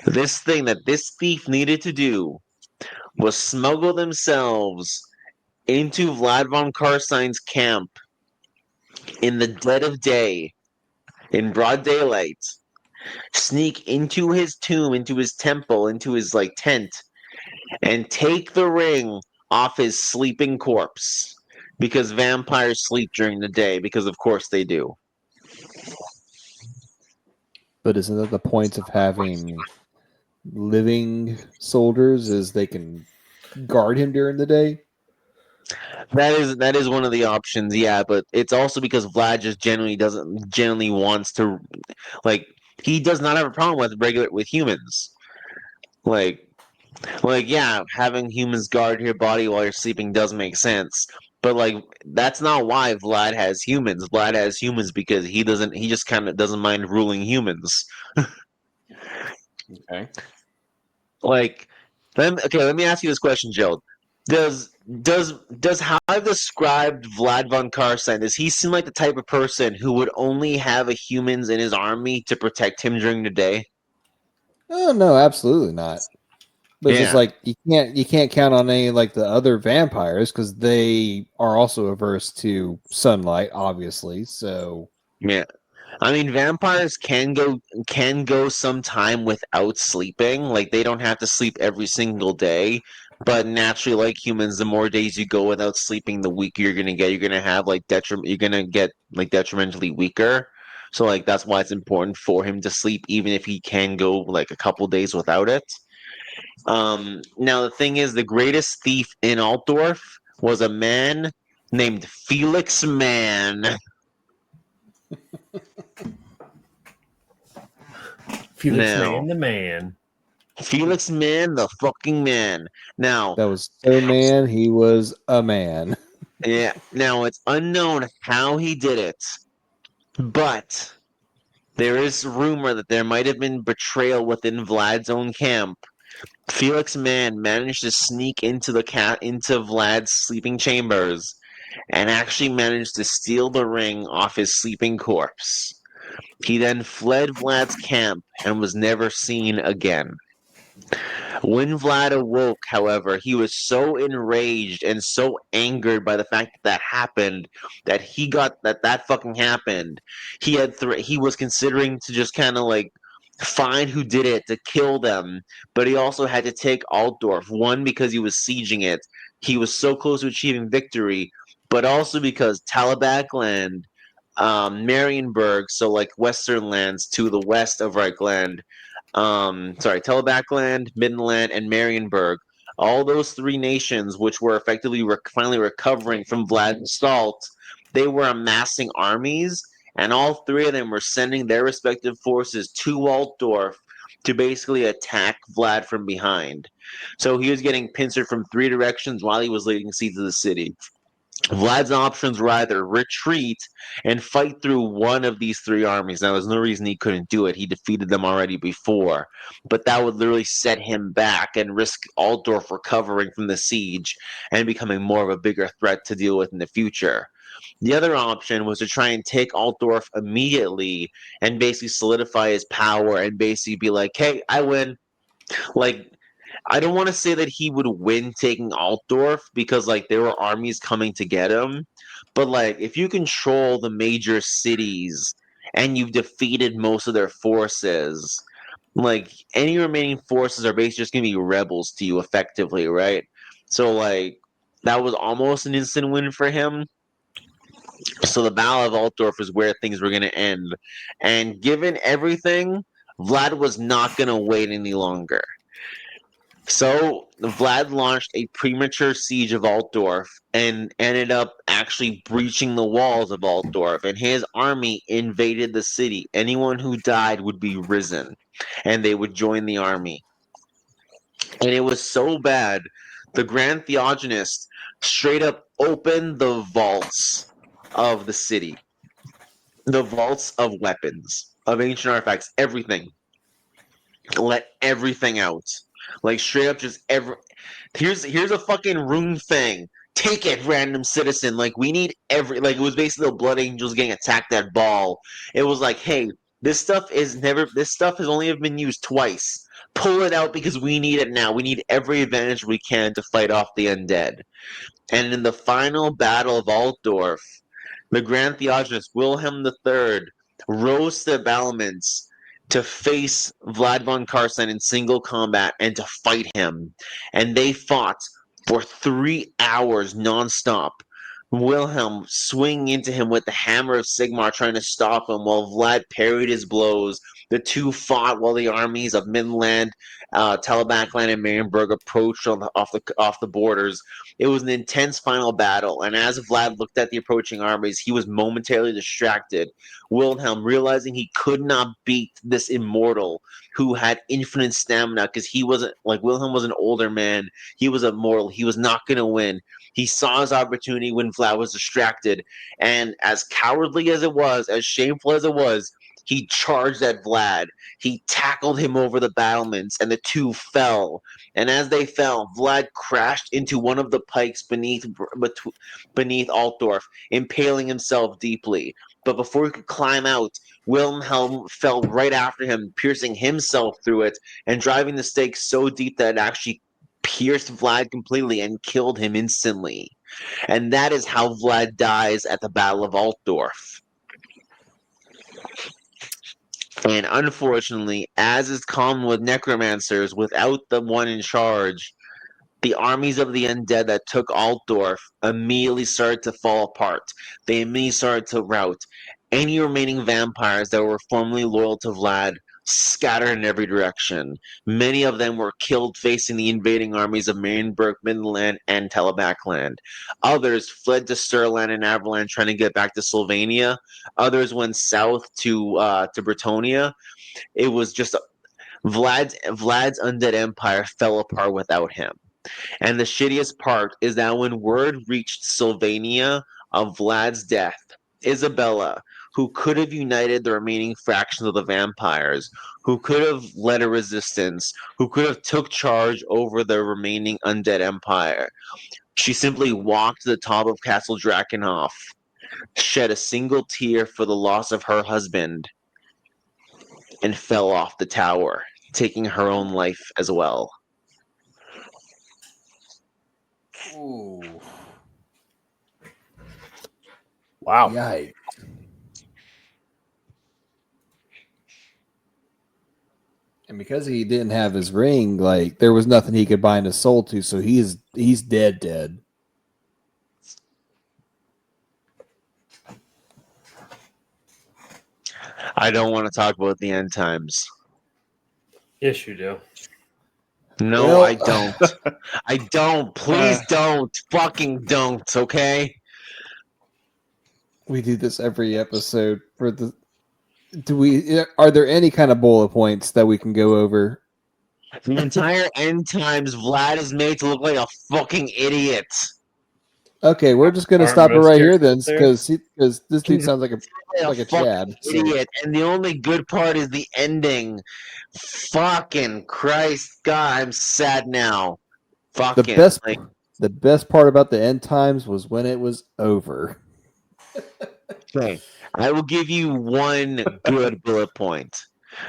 This thing that this thief needed to do was smuggle themselves into Vlad von Carstein's camp in the dead of day, in broad daylight, sneak into his tomb, into his temple, into his like tent, and take the ring off his sleeping corpse. Because vampires sleep during the day, because of course they do. But isn't that the point of having living soldiers? Is they can guard him during the day? That is one of the options, yeah, but it's also because Vlad just generally wants to like he does not have a problem with humans. Like yeah, having humans guard your body while you're sleeping does make sense. But like that's not why Vlad has humans. Vlad has humans because he just kind of doesn't mind ruling humans. Okay. Like let me ask you this question, Joe. Does does how I've described Vlad von Carstein, does he seem like the type of person who would only have a humans in his army to protect him during the day? Oh no, absolutely not. But it's just Yeah. like you can't count on any like the other vampires because they are also averse to sunlight, obviously. So Yeah. I mean, vampires can go some time without sleeping. Like they don't have to sleep every single day. But naturally, like humans, the more days you go without sleeping, the weaker you're gonna get. You're gonna have like you're gonna get like detrimentally weaker. So like that's why it's important for him to sleep, even if he can go like a couple days without it. Now the thing is, the greatest thief in Altdorf was a man named Felix Mann. Felix Now, Man the Man. Felix Man, the fucking man. Now, that was so man. He was a man. yeah, now it's unknown how he did it, but there is rumor that there might have been betrayal within Vlad's own camp. Felix Mann managed to sneak into into Vlad's sleeping chambers and actually managed to steal the ring off his sleeping corpse. He then fled Vlad's camp and was never seen again. When Vlad awoke, however, he was so enraged and so angered by the fact that that happened that that fucking happened. He was considering to just kind of like find who did it to kill them, but he also had to take Altdorf. One, because he was sieging it. He was so close to achieving victory, but also because Talabakland, Marienburg, so like Western lands to the west of Reichland, Talabakland, Midland, and Marienburg. All those three nations, which were effectively finally recovering from Vlad's assault, they were amassing armies, and all three of them were sending their respective forces to Altdorf to basically attack Vlad from behind. So he was getting pincered from three directions while he was leading siege of the city. Vlad's options were either retreat and fight through one of these three armies. Now, there's no reason he couldn't do it. He defeated them already before. But that would literally set him back and risk Altdorf recovering from the siege and becoming more of a bigger threat to deal with in the future. The other option was to try and take Altdorf immediately and basically solidify his power and basically be like, hey, I win. Like, I don't want to say that he would win taking Altdorf because like there were armies coming to get him, but like if you control the major cities and you've defeated most of their forces, like any remaining forces are basically just gonna be rebels to you effectively, right? So like that was almost an instant win for him. So the Battle of Altdorf is where things were gonna end. And given everything, Vlad was not gonna wait any longer. So Vlad launched a premature siege of Altdorf and ended up actually breaching the walls of Altdorf, and his army invaded the city. Anyone who died would be risen, and they would join the army. And it was so bad, the Grand Theogenist straight up opened the vaults of the city, the vaults of weapons, of ancient artifacts, everything. Let everything out. Like straight up just here's a fucking rune thing. Take it, random citizen. Like we need it was basically the Blood Angels getting attacked at ball. It was like, hey, this stuff has only been used twice. Pull it out because we need it now. We need every advantage we can to fight off the undead. And in the final battle of Altdorf, the Grand Theogenist Wilhelm III rose to the battlements to face Vlad von Carstein in single combat and to fight him. And they fought for 3 hours nonstop. Wilhelm swinging into him with the hammer of Sigmar, trying to stop him, while Vlad parried his blows. The two fought while the armies of Midland, Talabakland, and Marienburg approached off the borders. It was an intense final battle, and as Vlad looked at the approaching armies, he was momentarily distracted. Wilhelm, realizing he could not beat this immortal who had infinite stamina, because he wasn't like Wilhelm was an older man, he was a mortal, he was not going to win. He saw his opportunity when Vlad was distracted, and as cowardly as it was, as shameful as it was, he charged at Vlad. He tackled him over the battlements, and the two fell. And as they fell, Vlad crashed into one of the pikes beneath Altdorf, impaling himself deeply. But before he could climb out, Wilhelm fell right after him, piercing himself through it and driving the stake so deep that it actually pierced Vlad completely and killed him instantly. And that is how Vlad dies at the Battle of Altdorf. And unfortunately, as is common with necromancers, without the one in charge, the armies of the undead that took Altdorf immediately started to fall apart. They immediately started to rout. Any remaining vampires that were formerly loyal to Vlad scattered in every direction. Many of them were killed facing the invading armies of Marienburg, Midland, and Talabakland. Others fled to Sturland and Averland trying to get back to Sylvania. Others went south to Bretonia. It was just Vlad's undead empire fell apart without him. And the shittiest part is that when word reached Sylvania of Vlad's death, Isabella, who could have united the remaining fractions of the vampires, who could have led a resistance, who could have took charge over the remaining undead empire, she simply walked to the top of Castle Drakenhof, shed a single tear for the loss of her husband, and fell off the tower, taking her own life as well. Ooh. Wow. Yikes. And because he didn't have his ring, like there was nothing he could bind his soul to, so he's dead. I don't want to talk about the end times. Yes, you do. No, Well- I don't. I don't. Please don't. Fucking don't, okay? We do this every episode for the. Are there any kind of bullet points that we can go over? The entire end times, Vlad is made to look like a fucking idiot. Okay, we're just gonna Aren't stop it most right here characters then, there? because this dude He's sounds like a fucking Chad. So. idiot. And the only good part is the ending. Fucking Christ, God, I'm sad now. The Fucking best, like, the best part about the end times was when it was over. okay. I will give you one good bullet point.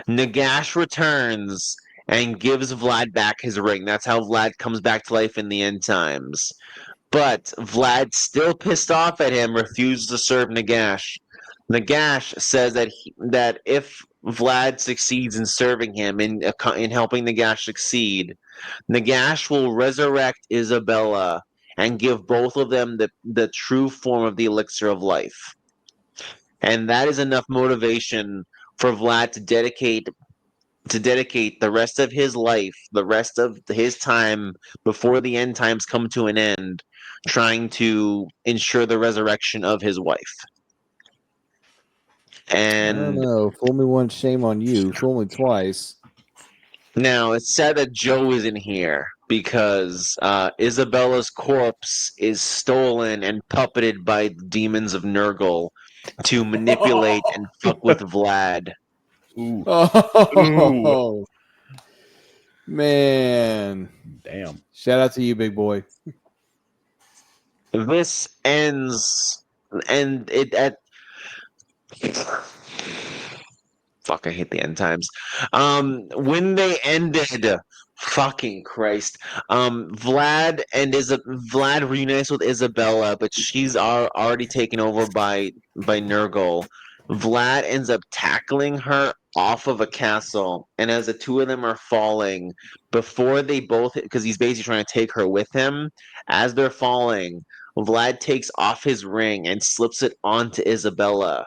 Nagash returns and gives Vlad back his ring. That's how Vlad comes back to life in the end times. But Vlad, still pissed off at him, refuses to serve Nagash. Nagash says that if Vlad succeeds in serving him, in helping Nagash succeed, Nagash will resurrect Isabella and give both of them the true form of the elixir of life. And that is enough motivation for Vlad to dedicate the rest of his life, the rest of his time before the end times come to an end, trying to ensure the resurrection of his wife. I don't And know. Fool me once, shame on you. Fool me twice. now it's sad that Joe isn't here because Isabella's corpse is stolen and puppeted by the demons of Nurgle to manipulate and fuck with Vlad. Ooh, Oh man! damn. Shout out to you, big boy. This ends, and it at. Fuck, I hate the end times. When they ended, fucking Christ. Vlad reunites with Isabella, but she's already taken over by Nurgle. Vlad ends up tackling her off of a castle, and as the two of them are falling, before they both, because he's basically trying to take her with him, as they're falling, Vlad takes off his ring and slips it onto Isabella.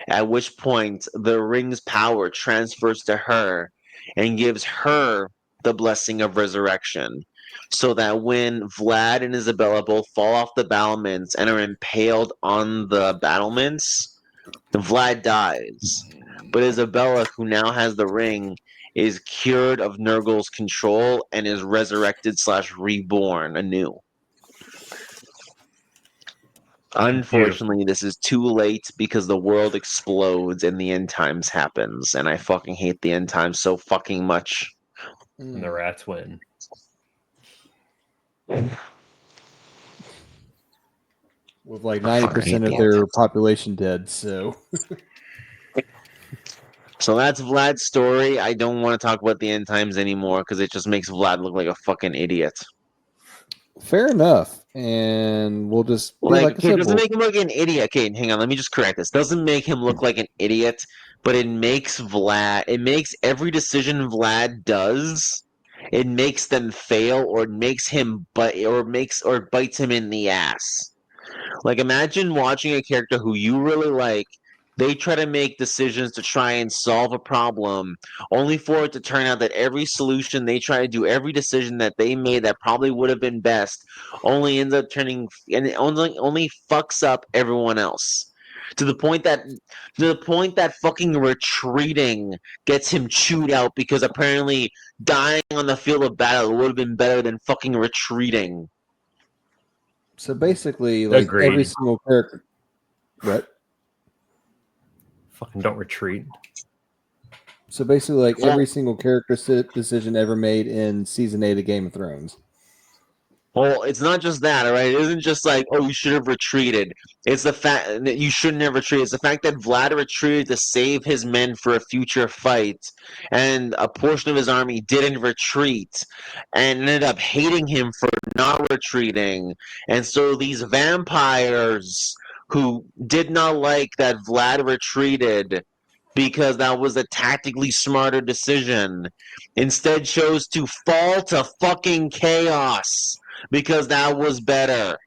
At which point, the ring's power transfers to her and gives her the blessing of resurrection. So that when Vlad and Isabella both fall off the battlements and are impaled on the battlements, Vlad dies. But Isabella, who now has the ring, is cured of Nurgle's control and is resurrected / reborn anew. Unfortunately, this is too late because the world explodes and the end times happens, and I fucking hate the end times so fucking much. And the rats win. With like I fucking 90% hate of the their end population dead. So So that's Vlad's story. I don't want to talk about the end times anymore because it just makes Vlad look like a fucking idiot. fair enough. And we'll just be Like, like I okay, it said. doesn't make him look like an idiot. Okay, hang on, let me just correct this. Doesn't make him look like an idiot, but it makes every decision Vlad does, it makes them fail or it makes him bites him in the ass. Like, imagine watching a character who you really like. They try to make decisions to try and solve a problem, only for it to turn out that every solution they try to do, every decision that they made that probably would have been best, only ends up turning and it only fucks up everyone else. To the point that fucking retreating gets him chewed out because apparently dying on the field of battle would have been better than fucking retreating. So basically, like Agreed. every single character. What? Fucking don't retreat. So basically, like every single character decision ever made in season 8 of Game of Thrones. Well, it's not just that, all right? It isn't just like, oh, you should have retreated. It's the fact that you shouldn't have retreated. It's the fact that Vlad retreated to save his men for a future fight, and a portion of his army didn't retreat, and ended up hating him for not retreating. And so these vampires who did not like that Vlad retreated because that was a tactically smarter decision, instead chose to fall to fucking chaos because that was better.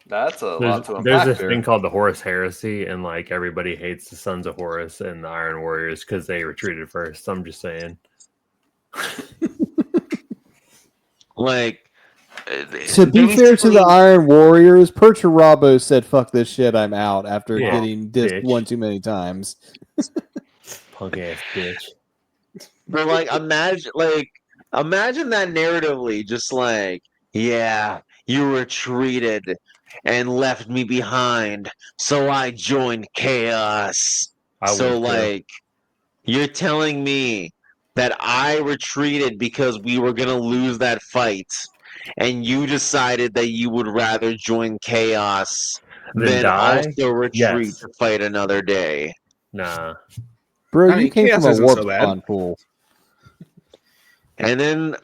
That's a There's, lot to there's unpack this there. thing called the Horus Heresy, and like everybody hates the Sons of Horus and the Iron Warriors because they retreated first. So I'm just saying. Like, To be fair to the basically- Iron Warriors, Perturabo said, "Fuck this shit, I'm out." After Yeah, getting dissed bitch. one too many times. Punk ass bitch. But like, imagine that narratively, just like, yeah, you retreated and left me behind, so I joined Chaos. I So would too. like, you're telling me that I retreated because we were gonna lose that fight, and you decided that you would rather join Chaos Then than die? also retreat Yes. to fight another day. Nah. Bro, I mean, you came Chaos from a isn't warp so bad. spawn pool. And then,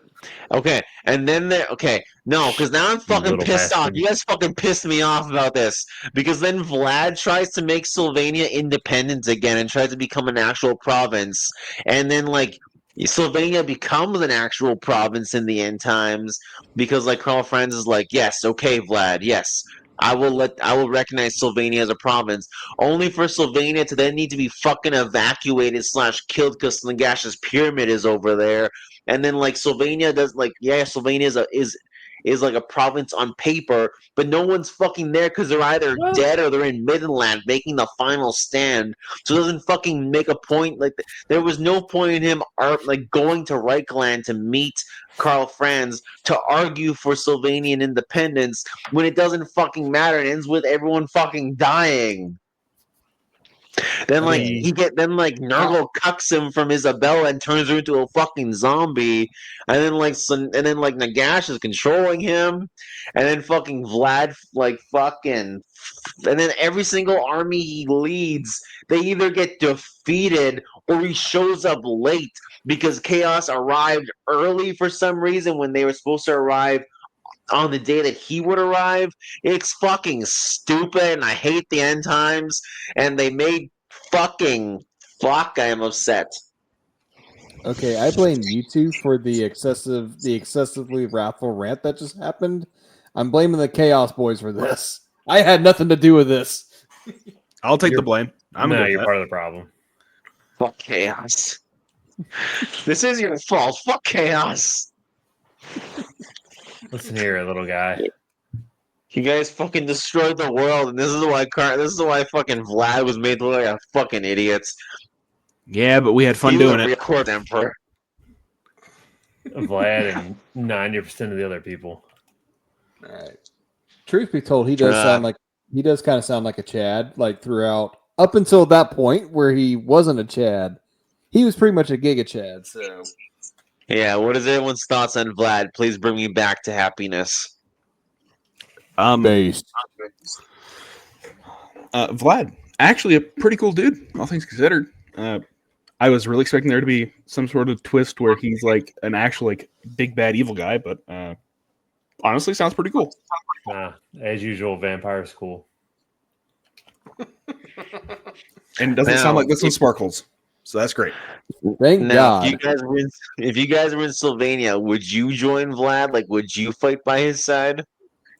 okay, and then there, okay, no, because now I'm You fucking little pissed off. bastard. You guys fucking pissed me off about this because then Vlad tries to make Sylvania independent again and tries to become an actual province, and then like Sylvania becomes an actual province in the end times because like Carl Franz is like, yes, okay, Vlad, yes. I will recognize Sylvania as a province, only for Sylvania to then need to be fucking evacuated / killed because Slingash's pyramid is over there, and then like Sylvania does like, yeah, Sylvania is like a province on paper, but no one's fucking there because they're either Well- dead or they're in Midland making the final stand. So it doesn't fucking make a point. Like there was no point in him like going to Reichland to meet Karl Franz to argue for Sylvanian independence when it doesn't fucking matter. It ends with everyone fucking dying. Then like Okay. Nurgle cucks him from Isabella and turns her into a fucking zombie, and then like Nagash is controlling him, and then fucking Vlad like fucking, and then every single army he leads, they either get defeated or he shows up late because Chaos arrived early for some reason when they were supposed to arrive on the day that he would arrive. It's fucking stupid, and I hate the end times. And they made fucking fuck. I am upset. Okay, I blame you two for the excessively wrathful rant that just happened. I'm blaming the Chaos Boys for this. I had nothing to do with this. I'll take the You're- blame. I'm no, good with you're that. part of the problem. Fuck Chaos. This is your fault. Fuck Chaos. Listen here, little guy. You guys fucking destroyed the world, and this is why fucking Vlad was made to look like a fucking idiot. Yeah, but we had fun He was doing a it. real court emperor. Vlad and 90% of the other people. All right. Truth be told, he does Uh, kind of sound like a Chad, like throughout up until that point where he wasn't a Chad. He was pretty much a Giga Chad. So Yeah, what is everyone's thoughts on Vlad? Please bring me back to happiness. based. Vlad, actually a pretty cool dude, all things considered. I was really expecting there to be some sort of twist where he's like an actual like big bad evil guy, but honestly, sounds pretty cool. Nah, as usual, vampire school. And it doesn't Now, sound like this one sparkles, so that's great. Thank Now, God. if you guys were in Sylvania, would you join Vlad? Like, would you fight by his side?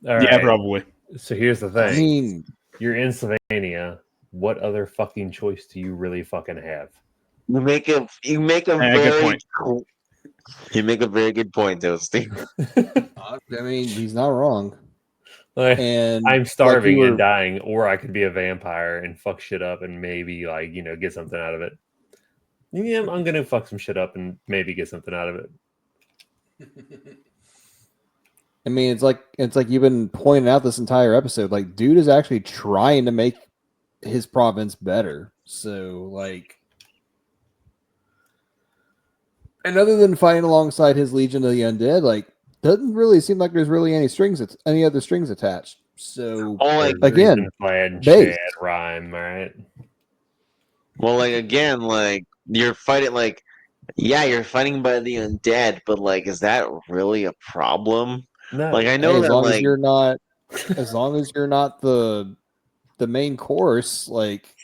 All Yeah, right. probably. So here's the thing. I mean, You're in Sylvania. What other fucking choice do you really fucking have? You make a good very point. you make a very good point, Toasty. I mean, he's not wrong. Like, And I'm like starving you were- and dying, or I could be a vampire and fuck shit up and maybe like get something out of it. Yeah, I'm gonna fuck some shit up and maybe get something out of it. I mean, it's like you've been pointing out this entire episode. Like, dude is actually trying to make his province better. So, like, and other than fighting alongside his Legion of the Undead, like, doesn't really seem like there's really any other strings attached. So, Oh, like There's again, reason Vlad and base. Chad rhyme, all right? well, like again, like you're fighting like yeah, you're fighting by the undead, but like, is that really a problem? No, Like, I hey, know as that long as like you're not, the main course, like,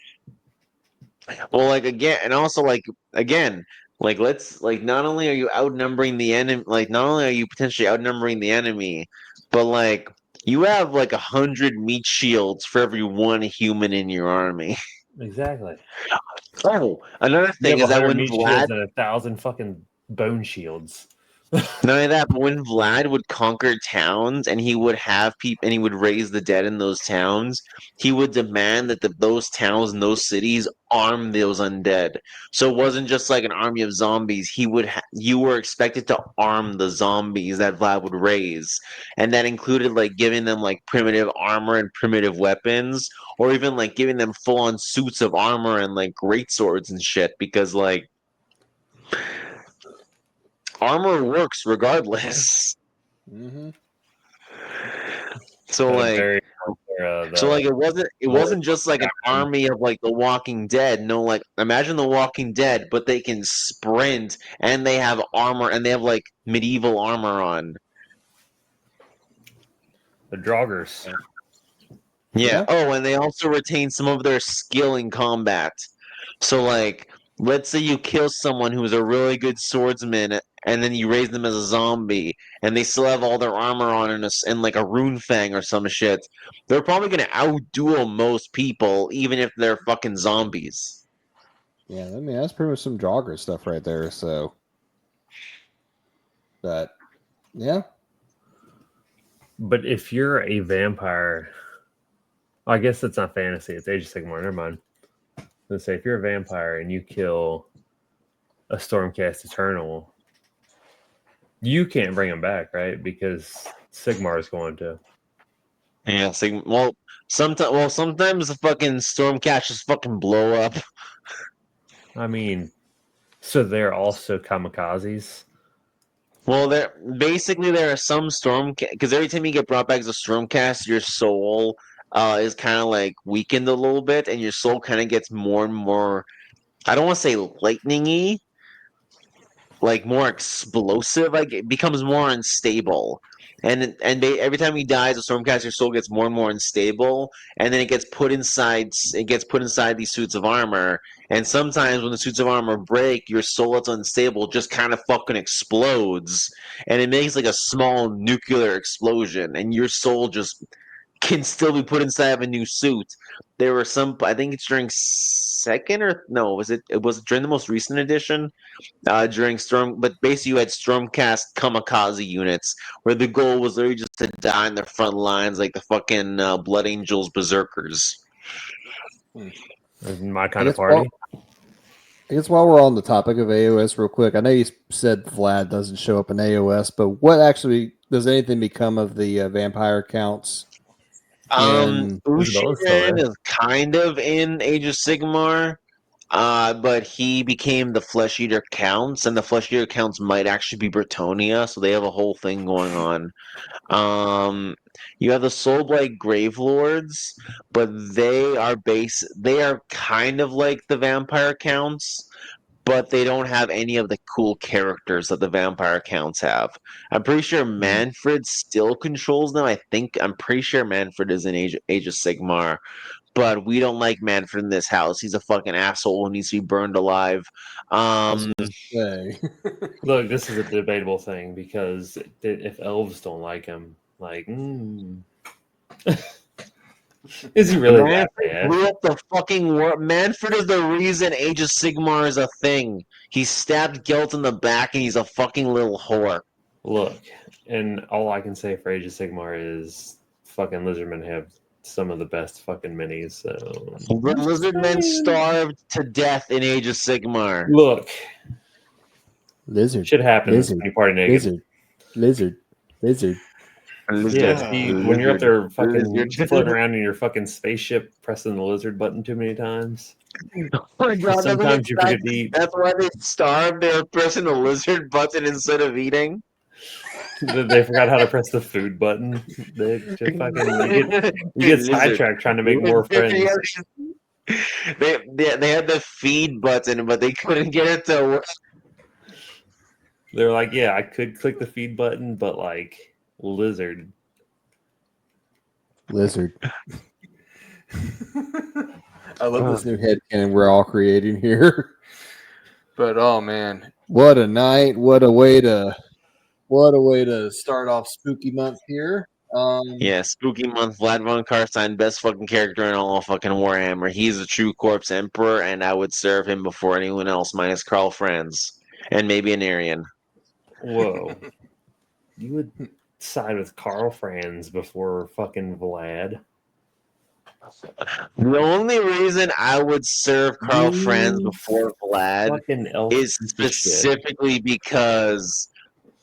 well, like again, and also like again, like let's like not only are you outnumbering the enemy, like not only are you potentially outnumbering the enemy, but like You have like 100 meat shields for every one human in your army. Exactly. Oh, another You thing have is that 100 when meat Vlad, shields and 1,000 fucking bone shields. not only that, but when Vlad would conquer towns and he would have people and he would raise the dead in those towns, he would demand that those towns and those cities arm those undead. So it wasn't just like an army of zombies. You were expected to arm the zombies that Vlad would raise, and that included like giving them like primitive armor and primitive weapons, or even like giving them full on suits of armor and like great swords and shit. Because like armor works regardless. Mm-hmm. So like Very so like it more wasn't just like an army of like the Walking Dead. No, like imagine the Walking Dead, but they can sprint and they have armor and they have like medieval armor on. the Draugrs. Yeah. Yeah. Oh, and they also retain some of their skill in combat. So like let's say you kill someone who's a really good swordsman and then you raise them as a zombie and they still have all their armor on and like a rune fang or some shit. They're probably gonna outduel most people, even if they're fucking zombies. Yeah, I mean that's pretty much some jogger stuff right there. So, but yeah, But if you're a vampire, I guess it's not fantasy. It's Age of Sigmar. Never mind. Let's say if you're a vampire and you kill a Stormcast Eternal, you can't bring him back, right? Because Sigmar is going to. Yeah, so, sometimes the fucking Stormcast just fucking blow up. I mean, so they're also kamikazes. Well, there are some because every time you get brought back as a Stormcast, your soul is kind of like weakened a little bit, and your soul kind of gets more and more. I don't want to say lightning-y, like more explosive. Like it becomes more unstable, every time he dies, a Stormcast, your soul gets more and more unstable, and then it gets put inside. It gets put inside these suits of armor, and sometimes when the suits of armor break, your soul that's unstable just kind of fucking explodes, and it makes like a small nuclear explosion, and your soul just can still be put inside of a new suit. There were some, I think it's during second or no, was it? It was during the most recent edition during Storm, but basically you had Stormcast kamikaze units where the goal was literally just to die in the front lines like the fucking Blood Angels berserkers. My I kind of guess party. I guess while we're on the topic of AOS, real quick, I know you said Vlad doesn't show up in AOS, but what actually does anything become of the vampire counts? In Isabella's still Ushian there. is kind of in Age of Sigmar, but he became the Flesh Eater Counts, and the Flesh Eater Counts might actually be Bretonia, so they have a whole thing going on. You have the Soulblight Grave Lords, but they are kind of like the Vampire Counts, but they don't have any of the cool characters that the Vampire Counts have. I'm pretty sure Manfred still controls them. I'm pretty sure Manfred is in Age of Sigmar, but we don't like Manfred in this house. He's a fucking asshole who needs to be burned alive. I was Um, gonna say, Look, this is a debatable thing because if elves don't like him, like, is he really that Manfred bad? blew up the fucking world. Manfred is the reason Age of Sigmar is a thing. He stabbed Gelt in the back and he's a fucking little whore. Look, and all I can say for Age of Sigmar is fucking Lizardmen have some of the best fucking minis. So The Lizardmen starved to death in Age of Sigmar. look, lizard, shit happens lizard, when you party naked. lizard. Yeah, see, when you're up there fucking Lizard. floating around in your fucking spaceship, pressing the lizard button too many times. Oh my god, Sometimes you forget to eat. that's why they starved. They were pressing the lizard button instead of eating. They forgot how to press the food button. They just fucking you get sidetracked trying to make more friends. They had the feed button, but they couldn't get it to work. They're like, yeah, I could click the feed button, but like lizard. I love this new headcanon we're all creating here. But oh man, what a night! What a way to start off spooky month here. Yeah, spooky month. Vlad von Carstein, best fucking character in all of fucking Warhammer. He's a true corpse emperor, and I would serve him before anyone else, minus Karl Franz and maybe an Aryan. Whoa. You would side with Carl Franz before fucking Vlad. The only reason I would serve Karl Franz You before Vlad fucking elf is piece of shit. specifically because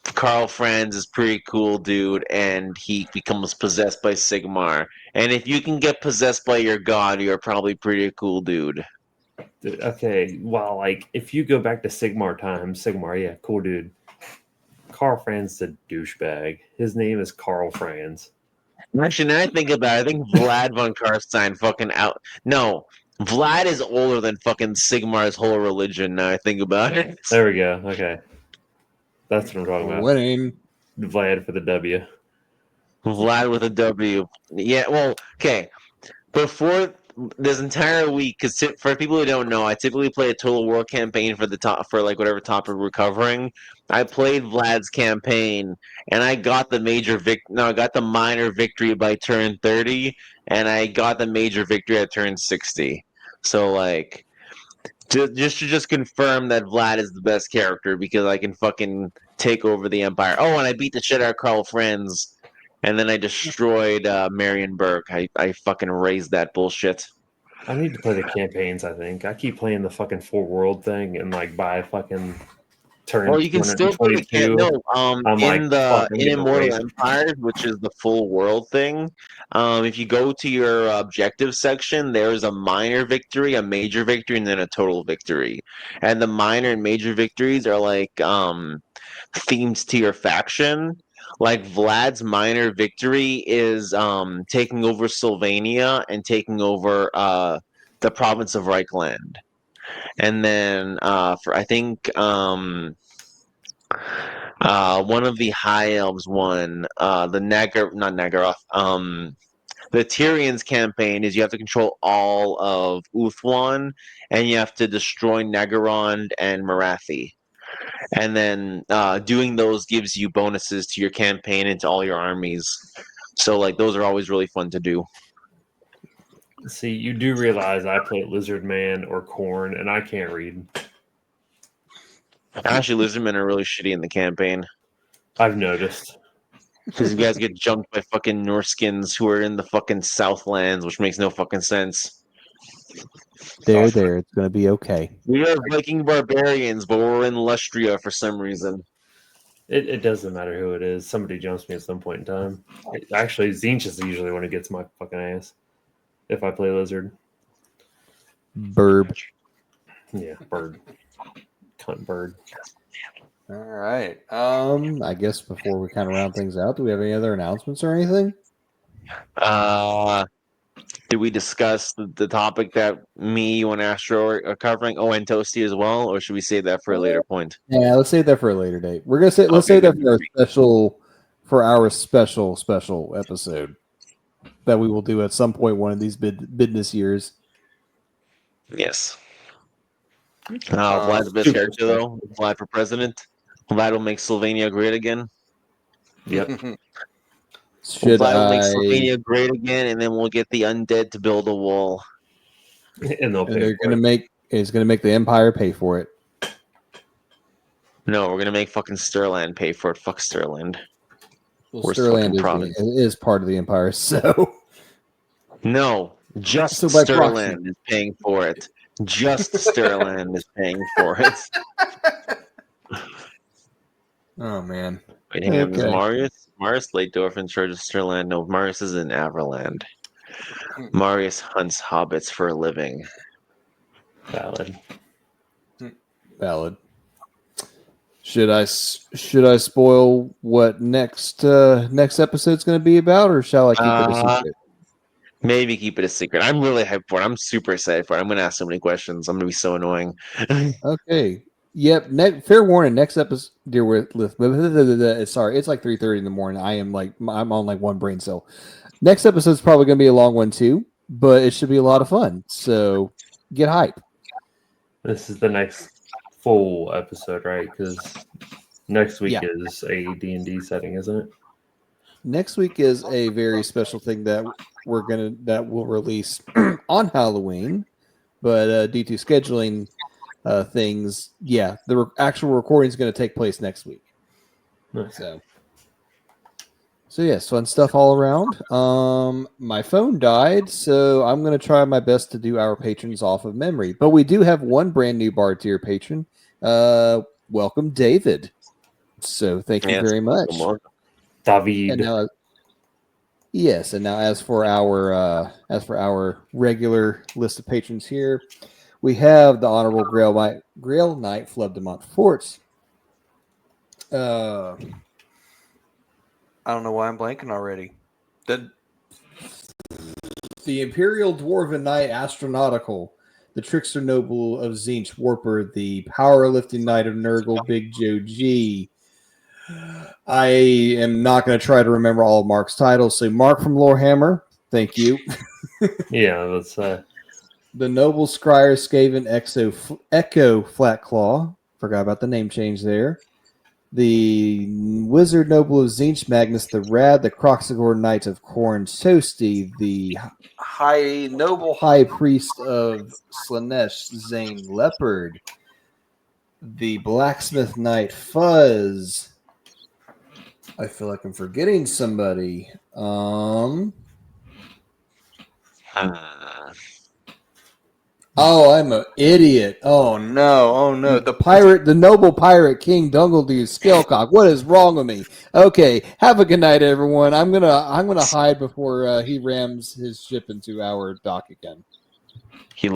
Karl Franz is pretty cool, dude, and he becomes possessed by Sigmar. And if you can get possessed by your god, you're probably pretty cool, dude. Okay, well, like, if you go back to Sigmar times, Sigmar, yeah, cool dude. Carl Franz is a douchebag. His name is Carl Franz. Actually, now I think about it, I think Vlad von Carstein fucking out. No, Vlad is older than fucking Sigmar's whole religion. Now I think about it. There we go. Okay. That's what I'm talking about. Winning. Vlad for the W. Vlad with a W. Yeah, well, okay. Before this entire week, because for people who don't know, I typically play a Total War campaign for the top for like whatever topic we're covering. I played Vlad's campaign, and I got the I got the minor victory by turn 30, and I got the major victory at turn 60. So like, just confirm that Vlad is the best character because I can fucking take over the Empire. Oh, and I beat the shit out of Karl Franz. And then I destroyed Marienburg. I fucking raised that bullshit. I need to play the campaigns, I think. I keep playing the fucking full world thing, and like by fucking turn Well, you can still play the 222, no. I'm like, fuck, I'm In getting Immortal erased. Empires, which is the full world thing. If you go to your objective section, there's a minor victory, a major victory, and then a total victory. And the minor and major victories are like themed to your faction. Like Vlad's minor victory is taking over Sylvania and taking over the province of Reichland. And then for I think one of the High Elves won the not Nagaroth. The Tyrion's campaign is you have to control all of Uthwan, and you have to destroy Nagorond and Marathi. And then doing those gives you bonuses to your campaign and to all your armies. So like those are always really fun to do. See, you do realize I play Lizard Man or Corn, and I can't read. Actually, Lizardmen are really shitty in the campaign I've noticed. because you guys get jumped by fucking Norskins who are in the fucking Southlands, which makes no fucking sense. There. It's going to be okay. We are Viking barbarians, but we're in Lustria for some reason. It doesn't matter who it is. Somebody jumps me at some point in time. Actually, Zinch is usually when it gets my fucking ass. If I play Lizard. Burb. Yeah, bird. Cunt bird. All right. I guess before we kind of round things out, do we have any other announcements or anything? Did we discuss the topic that me, you, and Astro are covering? Oh, and Toasty as well, or should we save that for a later point? Yeah, let's save that for a later date. We're gonna say let's Okay, save that good. for our special episode that we will do at some point one of these business years. Yes. Vlad's the best super character, though. Vlad for president. Vlad will make Slovenia great again. Yep. Should Vlad will make I? Slovenia great again, and then we'll get the undead to build a wall. And they'll And pay they're for gonna it. it's gonna make the Empire pay for it. No, we're gonna make fucking Stirland pay for it. Fuck Stirland. Well, Worst Stirland fucking province. is part of the Empire, so No, just So by Stirland is paying for it. Just Stirland is paying for it. oh man. Wait, hang on. Is Okay. Marius Leitdorf in charge of Stirland? No, Marius is in Averland. Marius hunts hobbits for a living. Valid. Valid. Should I spoil what next episode's going to be about, or shall I keep it a secret? Maybe keep it a secret. I'm really hyped for it. I'm super excited for it. I'm going to ask so many questions. I'm going to be so annoying. Okay. Yep. Fair warning. Next episode, dear sorry, it's like 3:30 in the morning. I'm on like one brain cell. Next episode's probably going to be a long one too, but it should be a lot of fun. So get hype. This is the next full episode, right? Because next week is a D&D setting, isn't it? Next week is a very special thing that we'll release on Halloween, but due to scheduling things, yeah, the actual recording is going to take place next week. Nice. So yes, fun stuff all around. My phone died, so I'm going to try my best to do our patrons off of memory. But we do have one brand new bar tier patron. Welcome, David. So thank you very much. David. And now, yes, and now as for our regular list of patrons here, we have the Honorable Grail Knight Flub de Montfort. I don't know why I'm blanking already. The Imperial Dwarven Knight Astronautical, the Trickster Noble of Zinch Warper, the Powerlifting Knight of Nurgle Big Joe G. I am not going to try to remember all of Mark's titles. So Mark from Lorehammer, thank you. Yeah, that's The Noble Scryer Skaven Echo Flatclaw. Forgot about the name change there. The Wizard Noble of Zinch Magnus, the Rad, the Croxagore Knight of Corn Toasty, the Noble High Priest of Slanesh Zane Leopard, the Blacksmith Knight Fuzz. I feel like I'm forgetting somebody. Oh, I'm an idiot. Oh no. The noble pirate King Dungledoo Scalecock. What is wrong with me? Okay, have a good night, everyone. I'm gonna hide before he rams his ship into our dock again.